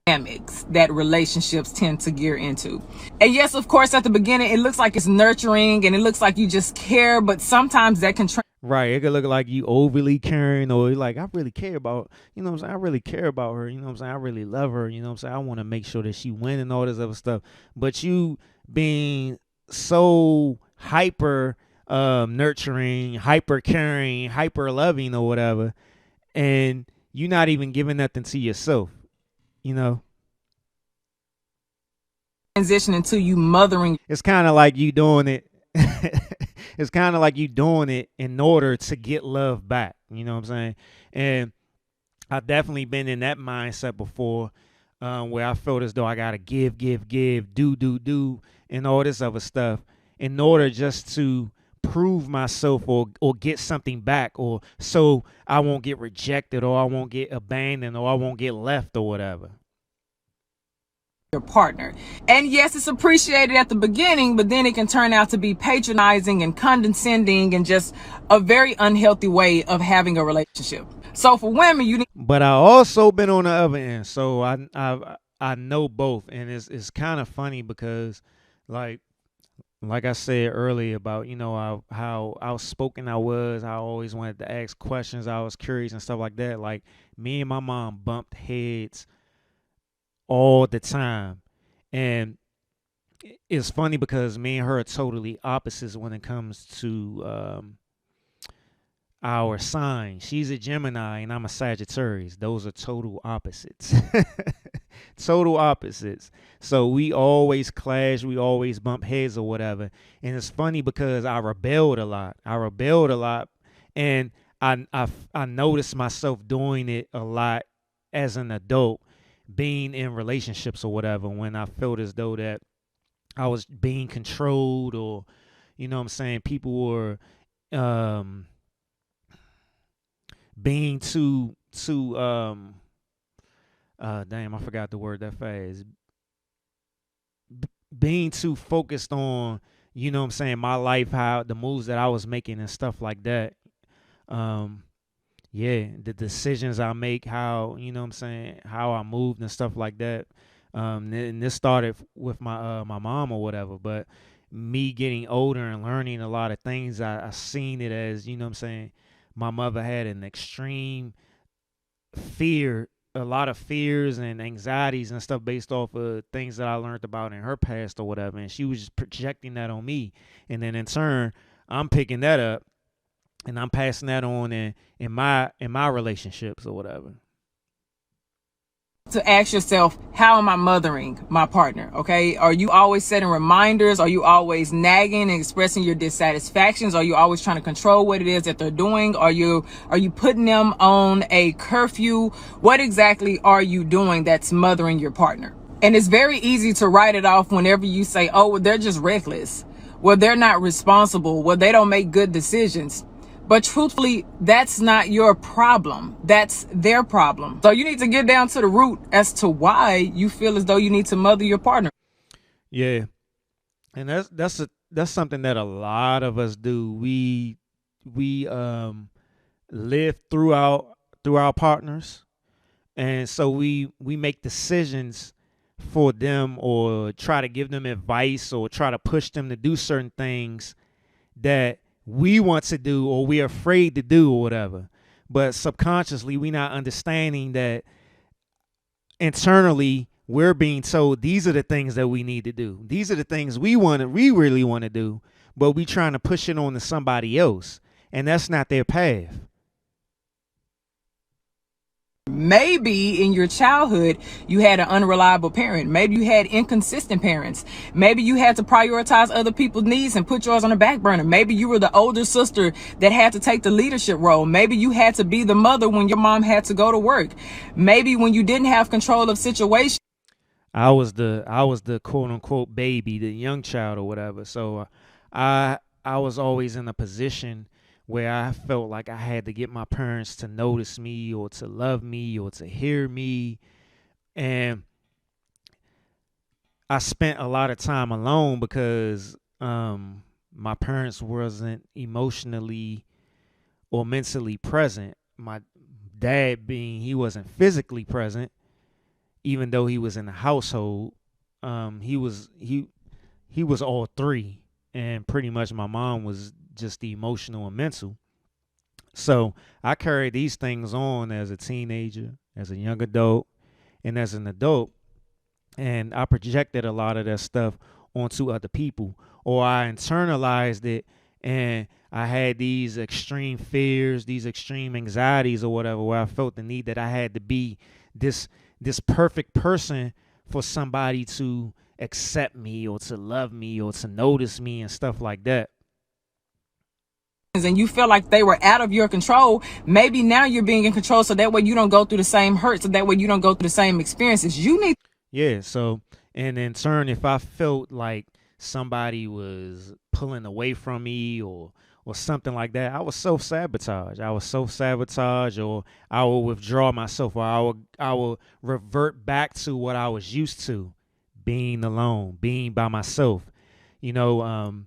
Dynamics that relationships tend to gear into. And yes, of course, at the beginning, it looks like it's nurturing and it looks like you just care, but sometimes that can right. It could look like you overly caring, or like, I really care about, you know what I'm saying? I really care about her. You know what I'm saying? I really love her. You know what I'm saying? I want to make sure that she win and all this other stuff. But you being so hyper nurturing, hyper caring, hyper loving or whatever, and you're not even giving nothing to yourself, transition into you mothering. It's kind of like you doing it. It's kind of like you doing it in order to get love back. You know what I'm saying? And I've definitely been in that mindset before, where I felt as though I got to give, do, and all this other stuff in order just to prove myself, or get something back, or so I won't get rejected, or I won't get abandoned, or I won't get left, or whatever. Your partner. And yes, it's appreciated at the beginning, but then it can turn out to be patronizing and condescending and just a very unhealthy way of having a relationship. So for women, you need. But I also been on the other end, so I know both, and it's kind of funny because, like like I said earlier about, how outspoken I was, I always wanted to ask questions, I was curious and stuff like that. Like me and my mom bumped heads all the time. And it's funny because me and her are totally opposites when it comes to our sign. She's a Gemini and I'm a Sagittarius. Those are total opposites. Total opposites. So we always clash, we always bump heads or whatever. And it's funny because I rebelled a lot. And I noticed myself doing it a lot as an adult, being in relationships or whatever, when I felt as though that I was being controlled, or what I'm saying, people were um being too damn, I forgot the word that fast. Being too focused on, what I'm saying, my life, how the moves that I was making and stuff like that. Um yeah, the decisions I make, how, what I'm saying, how I moved and stuff like that. And this started with my mom or whatever, but me getting older and learning a lot of things, I seen it as, what I'm saying, my mother had an extreme fear, a lot of fears and anxieties and stuff based off of things that I learned about in her past or whatever, and she was just projecting that on me, and then in turn I'm picking that up and I'm passing that on in my relationships or whatever. To ask yourself, how am I mothering my partner? Okay. Are you always setting reminders? Are you always nagging and expressing your dissatisfactions? Are you always trying to control what it is that they're doing? Are you putting them on a curfew? What exactly are you doing that's mothering your partner? And it's very easy to write it off whenever you say, oh, well, they're just reckless. Well, they're not responsible. Well, they don't make good decisions. But truthfully, that's not your problem. That's their problem. So you need to get down to the root as to why you feel as though you need to mother your partner. Yeah. And that's something that a lot of us do. We live through our partners, and so we make decisions for them, or try to give them advice, or try to push them to do certain things that we want to do or we're afraid to do or whatever. But subconsciously, we not understanding that internally we're being told these are the things that we need to do. These are the things we really want to do, but we trying to push it on to somebody else, and that's not their path. Maybe in your childhood, you had an unreliable parent. Maybe you had inconsistent parents. Maybe you had to prioritize other people's needs and put yours on the back burner. Maybe you were the older sister that had to take the leadership role. Maybe you had to be the mother when your mom had to go to work. Maybe when you didn't have control of situations. I was the quote unquote baby, the young child or whatever. So I was always in a position where I felt like I had to get my parents to notice me, or to love me, or to hear me. And I spent a lot of time alone because my parents wasn't emotionally or mentally present. My dad, being he wasn't physically present, even though he was in the household, he was all three, and pretty much my mom was just the emotional and mental. So I carried these things on as a teenager, as a young adult, and as an adult, and I projected a lot of that stuff onto other people, or I internalized it, and I had these extreme fears, these extreme anxieties or whatever, where I felt the need that I had to be this this perfect person for somebody to accept me, or to love me, or to notice me and stuff like that. And you feel like they were out of your control. Maybe now you're being in control, so that way you don't go through the same hurt, so that way you don't go through the same experiences. You need. Yeah, so, and in turn, if I felt like somebody was pulling away from me, or something like that, I would self-sabotage. Or I will withdraw myself, or I will revert back to what I was used to, being alone, being by myself. You know,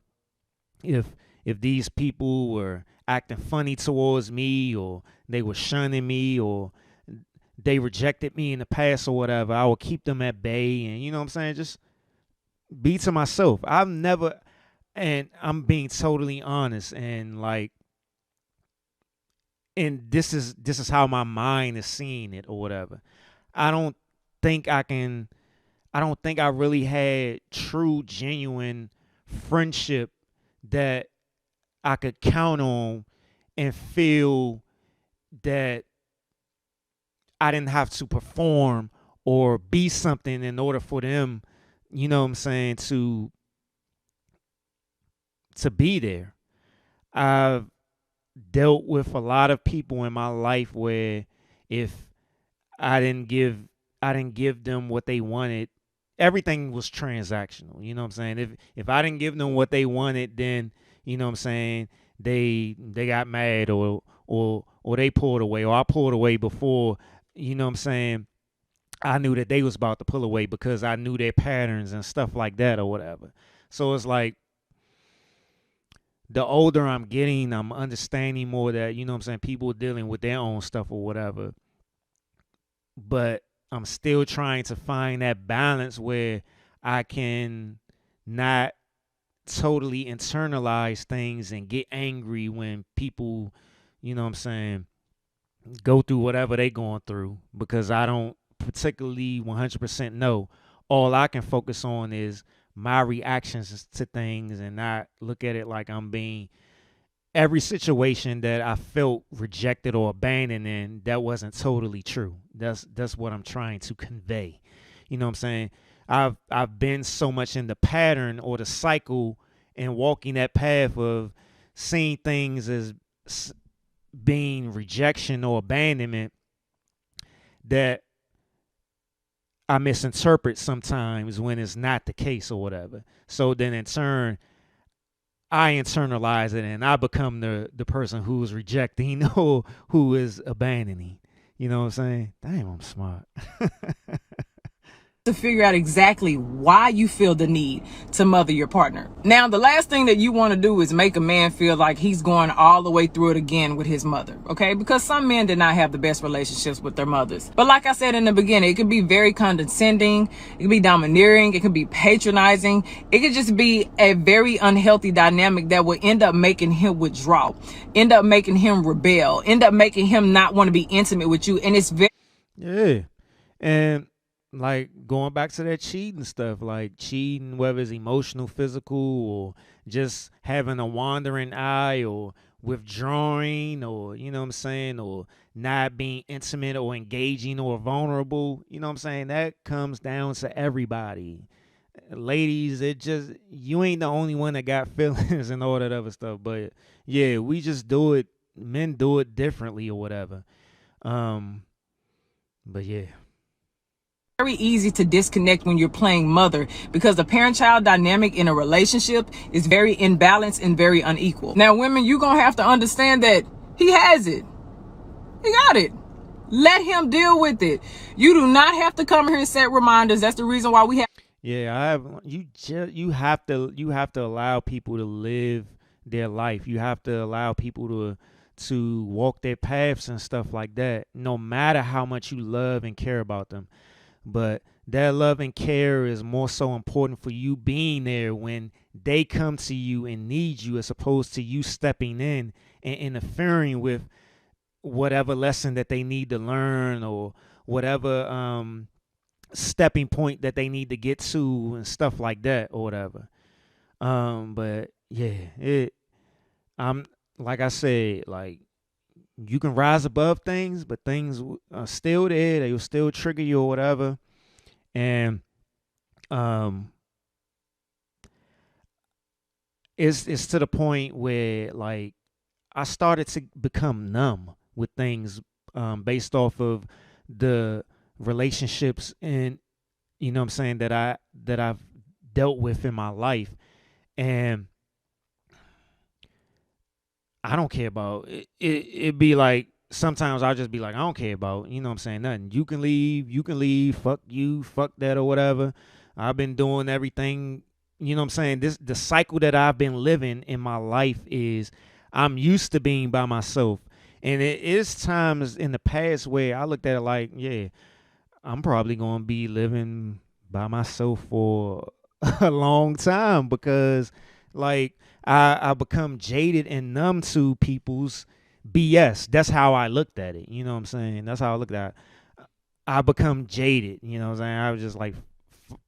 if these people were acting funny towards me, or they were shunning me, or they rejected me in the past or whatever, I would keep them at bay, and, you know what I'm saying, just be to myself. I've never and I'm being totally honest, and like, and this is how my mind is seeing it or whatever. I don't think I can. I don't think I really had true, genuine friendship that I could count on and feel that I didn't have to perform or be something in order for them, you know what I'm saying, to be there. I've dealt with a lot of people in my life where if I didn't give I didn't give them what they wanted, everything was transactional. You know what I'm saying? If I didn't give them what they wanted, then you know what I'm saying, they got mad or they pulled away or I pulled away before, you know what I'm saying, I knew that they was about to pull away because I knew their patterns and stuff like that or whatever. So it's like the older I'm getting, I'm understanding more that, you know what I'm saying, people dealing with their own stuff or whatever. But I'm still trying to find that balance where I can not totally internalize things and get angry when people, you know what I'm saying, go through whatever they going through because I don't particularly 100% know. All I can focus on is my reactions to things and not look at it like I'm being every situation that I felt rejected or abandoned in, that wasn't totally true. That's what I'm trying to convey. You know what I'm saying? I've been so much in the pattern or the cycle and walking that path of seeing things as being rejection or abandonment that I misinterpret sometimes when it's not the case or whatever. So then in turn, I internalize it and I become the person who's rejecting or who is abandoning. You know what I'm saying? Damn, I'm smart. To figure out exactly why you feel the need to mother your partner. Now, the last thing that you want to do is make a man feel like he's going all the way through it again with his mother, okay? Because some men did not have the best relationships with their mothers. But like I said in the beginning, it could be very condescending, it could be domineering, it could be patronizing, it could just be a very unhealthy dynamic that will end up making him withdraw, end up making him rebel, end up making him not want to be intimate with you. And it's very... Yeah. And like going back to that cheating stuff, like cheating, whether it's emotional, physical, or just having a wandering eye or withdrawing or, you know what I'm saying, or not being intimate or engaging or vulnerable, you know what I'm saying, that comes down to everybody. Ladies, it just, you ain't the only one that got feelings and all that other stuff. But yeah, we just do it, men do it differently or whatever. But yeah. Very easy to disconnect when you're playing mother because the parent-child dynamic in a relationship is very imbalanced and very unequal. Now, women, you're going to have to understand that he has it. He got it. Let him deal with it. You do not have to come here and set reminders. That's the reason why we have... Yeah, you have to allow people to live their life. You have to allow people to walk their paths and stuff like that, no matter how much you love and care about them. But that love and care is more so important for you being there when they come to you and need you, as opposed to you stepping in and interfering with whatever lesson that they need to learn or whatever stepping point that they need to get to and stuff like that or whatever. But yeah, I'm like I said, like, you can rise above things, but things are still there. They will still trigger you or whatever. And it's to the point where, like, I started to become numb with things based off of the relationships and, you know what I'm saying, that I've dealt with in my life. And I don't care about it. It'd be like sometimes I'll just be like, I don't care about, you know what I'm saying, nothing. You can leave, fuck you, fuck that or whatever. I've been doing everything, you know what I'm saying? The cycle that I've been living in my life is I'm used to being by myself. And it is times in the past where I looked at it like, yeah, I'm probably gonna be living by myself for a long time because, Like I become jaded and numb to people's BS. That's how I looked at it. You know what I'm saying? That's how I looked at it. I become jaded. You know what I'm saying? I was just like,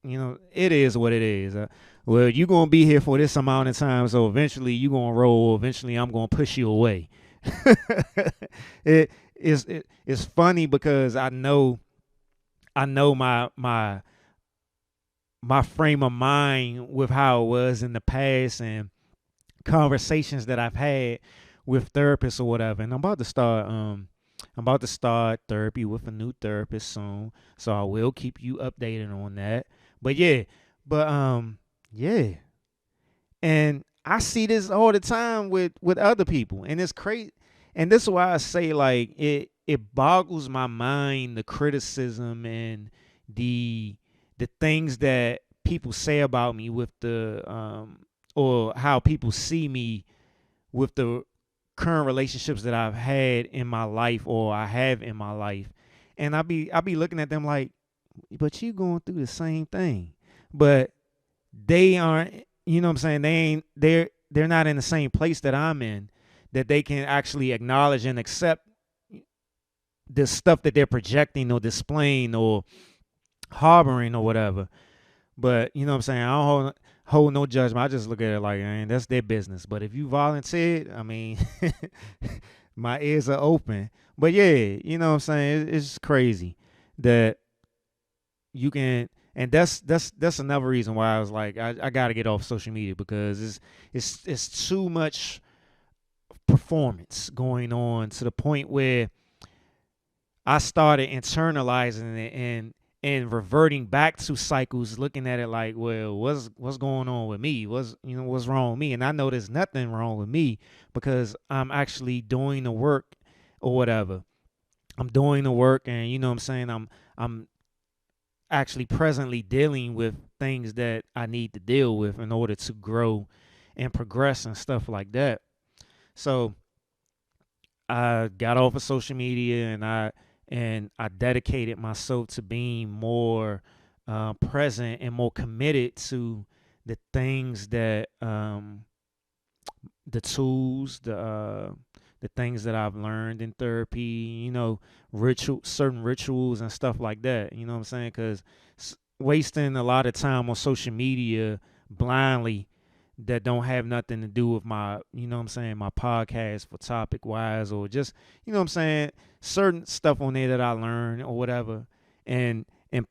it is what it is. Well, you're going to be here for this amount of time, so eventually you're going to roll. Eventually I'm going to push you away. It's funny because I know my frame of mind with how it was in the past and conversations that I've had with therapists or whatever. And I'm about to start therapy with a new therapist soon, so I will keep you updated on that. But yeah, yeah. And I see this all the time with other people, and it's crazy. And this is why I say, like, it boggles my mind, the criticism and the things that people say about me with the or how people see me with the current relationships that I've had in my life or I have in my life. And I be looking at them like, but you going through the same thing. But they aren't, you know what I'm saying? They're not in the same place that I'm in, that they can actually acknowledge and accept the stuff that they're projecting or displaying or harboring or whatever. But you know what I'm saying? I don't hold no judgment. I just look at it like, man, that's their business. But if you volunteered, I mean, my ears are open. But yeah, you know what I'm saying? It's just crazy that you can, and that's another reason why I was like, I got to get off social media, because it's too much performance going on to the point where I started internalizing it and reverting back to cycles, looking at it like, well, what's going on with me? What's wrong with me? And I know there's nothing wrong with me because I'm actually doing the work or whatever. I'm doing the work, and you know what I'm saying, I'm actually presently dealing with things that I need to deal with in order to grow and progress and stuff like that. So I got off of social media, and I dedicated myself to being more present and more committed to the things that the tools, the things that I've learned in therapy, certain rituals and stuff like that. You know what I'm saying? Because wasting a lot of time on social media blindly that don't have nothing to do with my, my podcast for topic wise, or just, certain stuff on there that I learned or whatever, and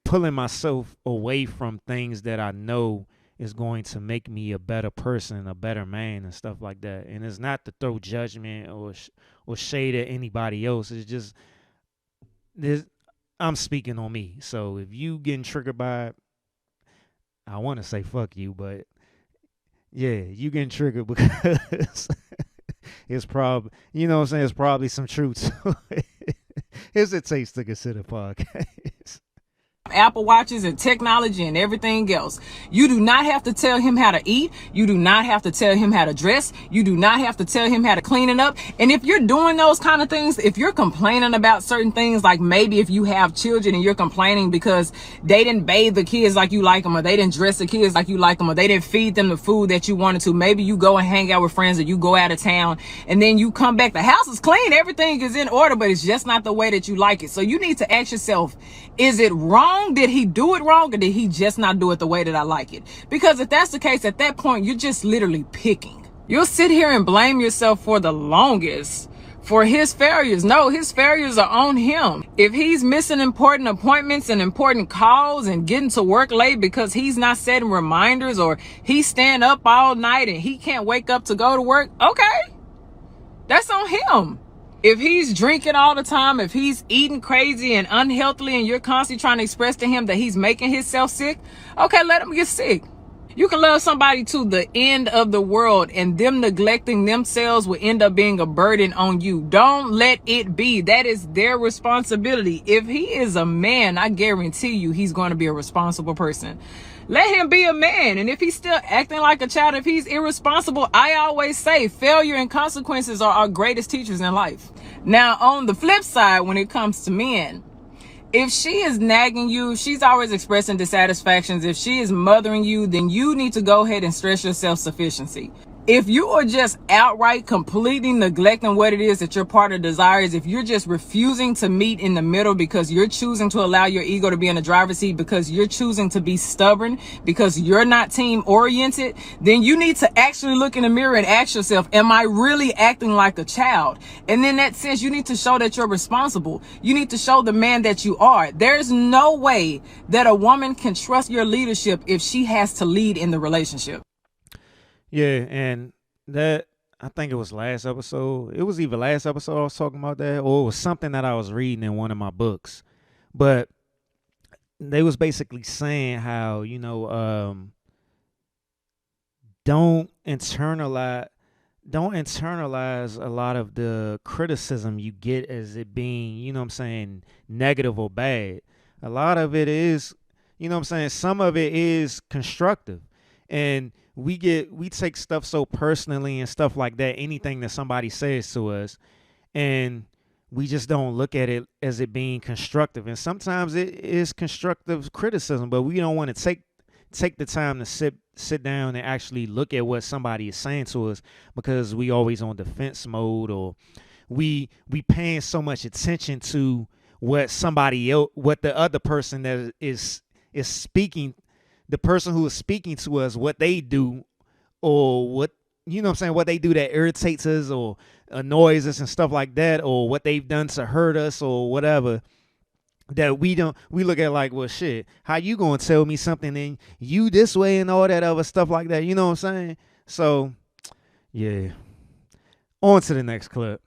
pulling myself away from things that I know is going to make me a better person, a better man, and stuff like that. And it's not to throw judgment or shade at anybody else. It's just I'm speaking on me. So if you getting triggered by it, I want to say fuck you, but yeah, you getting triggered because it's probably, it's probably some truth to it. Here's a taste to consider podcast. Apple Watches and technology and everything else. You do not have to tell him how to eat. You do not have to tell him how to dress. You do not have to tell him how to clean it up. And if you're doing those kind of things, if you're complaining about certain things, like maybe if you have children and you're complaining because they didn't bathe the kids like you like them, or they didn't dress the kids like you like them, or they didn't feed them the food that you wanted to, maybe you go and hang out with friends, or you go out of town and then you come back, the house is clean, everything is in order, but it's just not the way that you like it. So you need to ask yourself, is it wrong? Did he do it wrong, or did he just not do it the way that I like it? Because if that's the case, at that point, you're just literally picking. You'll sit here and blame yourself for the longest for his failures. No, his failures are on him. If he's missing important appointments and important calls and getting to work late because he's not setting reminders, or he's staying up all night and he can't wake up to go to work, okay, that's on him. If he's drinking all the time, if he's eating crazy and unhealthily, and you're constantly trying to express to him that he's making himself sick, okay, let him get sick. You can love somebody to the end of the world, and them neglecting themselves will end up being a burden on you. Don't let it be. That is their responsibility. If he is a man, I guarantee you he's going to be a responsible person. Let him be a man. And if he's still acting like a child, if he's irresponsible, I always say failure and consequences are our greatest teachers in life. Now, on the flip side, when it comes to men, If she is nagging you, she's always expressing dissatisfactions. If she is mothering you, then you need to go ahead and stress your self-sufficiency. If you are just outright completely neglecting what it is that your partner desires, if you're just refusing to meet in the middle because you're choosing to allow your ego to be in the driver's seat, because you're choosing to be stubborn, because you're not team oriented, then you need to actually look in the mirror and ask yourself, am I really acting like a child? And in that sense, you need to show that you're responsible. You need to show the man that you are. There's no way that a woman can trust your leadership if she has to lead in the relationship. Yeah, and that, I think it was last episode. It was either last episode I was talking about that, or it was something that I was reading in one of my books. But they was basically saying how, don't internalize a lot of the criticism you get as it being, negative or bad. A lot of it is, some of it is constructive. And we take stuff so personally and stuff like that, anything that somebody says to us, and we just don't look at it as it being constructive. And sometimes it is constructive criticism, but we don't want to take the time to sit down and actually look at what somebody is saying to us, because we always on defense mode, or we paying so much attention to what somebody else, what the other person that is speaking, the person who is speaking to us, what they do, or what what they do that irritates us or annoys us and stuff like that, or what they've done to hurt us or whatever, that we look at like, well, shit, how you gonna tell me something and you this way and all that other stuff like that, you know what I'm saying? So yeah, on to the next clip.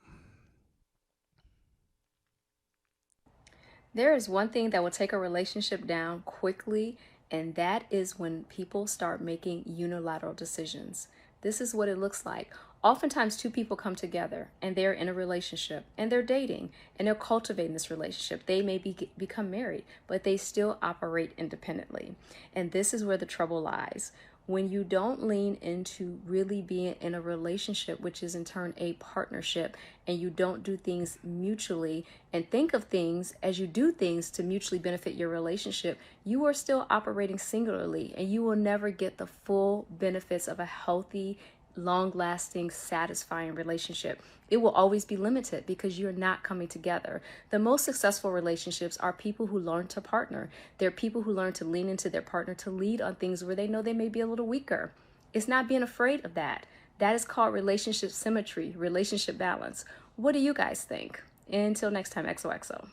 There is one thing that will take a relationship down quickly, and that is when people start making unilateral decisions. This is what it looks like. Oftentimes, two people come together and they're in a relationship and they're dating and they're cultivating this relationship. They may become married, but they still operate independently. And this is where the trouble lies. When you don't lean into really being in a relationship, which is in turn a partnership, and you don't do things mutually and think of things as you do things to mutually benefit your relationship, you are still operating singularly, and you will never get the full benefits of a healthy, long-lasting, satisfying relationship. It will always be limited because you're not coming together. The most successful relationships are people who learn to partner. They're people who learn to lean into their partner to lead on things where they know they may be a little weaker. It's not being afraid of that. That is called relationship symmetry, relationship balance. What do you guys think? Until next time, XOXO.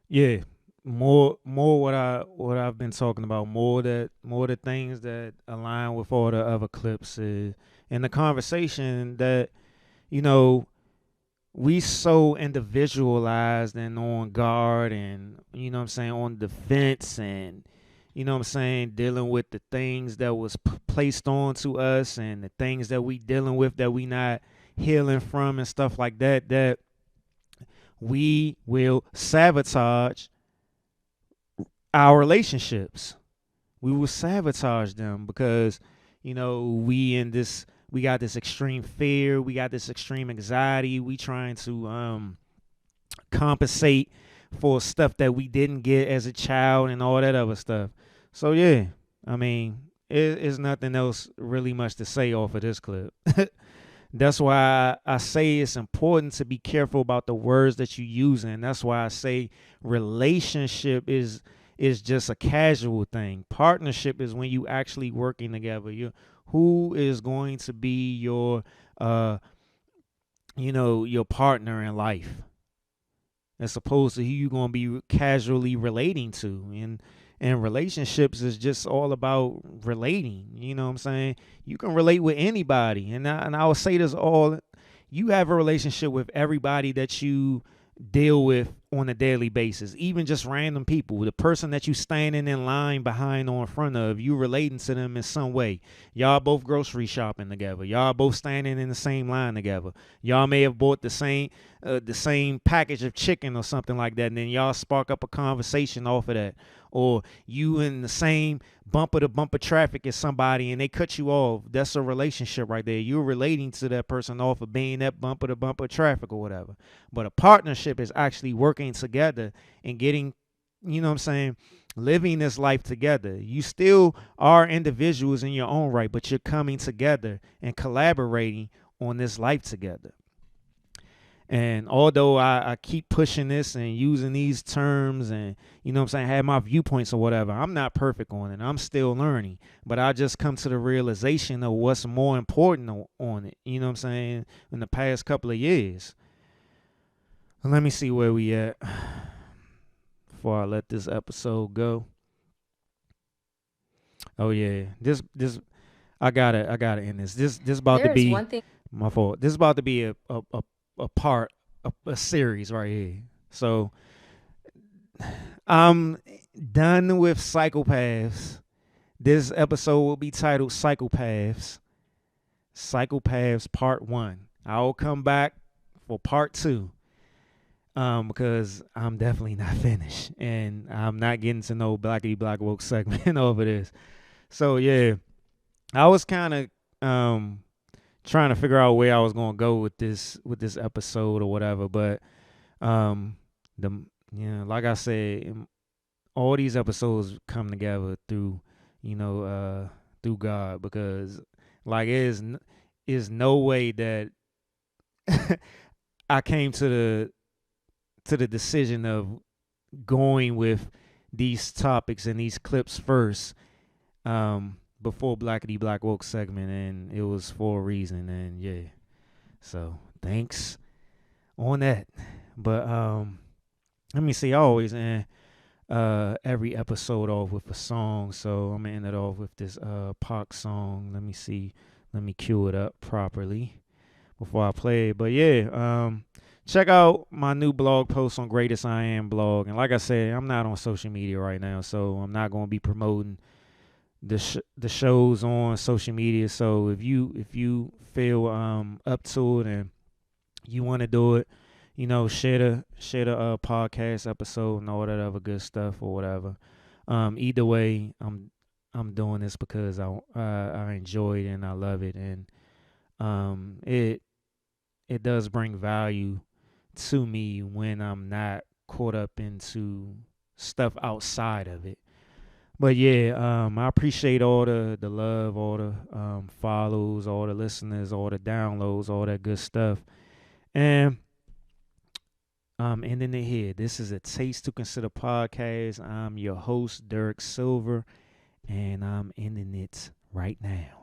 Yeah, more what I've been talking about, more the things that align with all the other clips is, in the conversation that, we so individualized and on guard, and on defense, and dealing with the things that was placed on to us, and the things that we dealing with that we not healing from and stuff like that, that we will sabotage our relationships. We will sabotage them because, we got this extreme fear, we got this extreme anxiety, we trying to compensate for stuff that we didn't get as a child and all that other stuff. So yeah, I mean, it's nothing else really much to say off of this clip. That's why I say it's important to be careful about the words that you use, and that's why I say relationship is just a casual thing. Partnership is when you actually working together. Who is going to be your your partner in life, as opposed to who you're going to be casually relating to. And relationships is just all about relating. You know what I'm saying? You can relate with anybody. And I will say this all, you have a relationship with everybody that you deal with on a daily basis, even just random people. The person that you standing in line behind or in front of, you relating to them in some way. Y'all both grocery shopping together. Y'all both standing in the same line together. Y'all may have bought the same package of chicken or something like that, and then y'all spark up a conversation off of that. Or you in the same bumper to bumper traffic as somebody and they cut you off. That's a relationship right there. You're relating to that person off of being that bumper to bumper traffic or whatever. But a partnership is actually working walking together and getting, you know what I'm saying, living this life together. You still are individuals in your own right, but you're coming together and collaborating on this life together. And although I keep pushing this and using these terms and, you know what I'm saying, have my viewpoints or whatever, I'm not perfect on it. I'm still learning. But I just come to the realization of what's more important on it, you know what I'm saying, in the past couple of years. Let me see where we at before I let this episode go. Oh yeah, this I gotta end this. This about to There is be one thing. my fault. This is about to be a part a series right here. So I'm done with psychopaths. This episode will be titled Psychopaths. Psychopaths Part 1. I'll come back for Part 2. Because I'm definitely not finished. And I'm not getting to no Blackity Black Woke segment over this. So yeah. I was kind of trying to figure out where I was gonna go with this episode or whatever, but like I said, all these episodes come together through through God, because like is no way that I came to the decision of going with these topics and these clips first before Blackity Black Woke segment, and it was for a reason. And yeah, so thanks on that. But let me see, I always end every episode off with a song, so I'm gonna end it off with this Pac song. Let me see, let me cue it up properly before I play it. But yeah, check out my new blog post on Greatest I Am blog. And like I said, I'm not on social media right now, so I'm not gonna be promoting the shows on social media. So if you feel up to it and you want to do it, share the podcast episode and all that other good stuff or whatever. Either way, I'm doing this because I enjoy it and I love it, and it does bring value to me when I'm not caught up into stuff outside of it. But yeah, I appreciate all the love, all the follows, all the listeners, all the downloads, all that good stuff. And I'm ending it here. This is a Taste to Consider podcast. I'm your host, Derek Silver, and I'm ending it right now.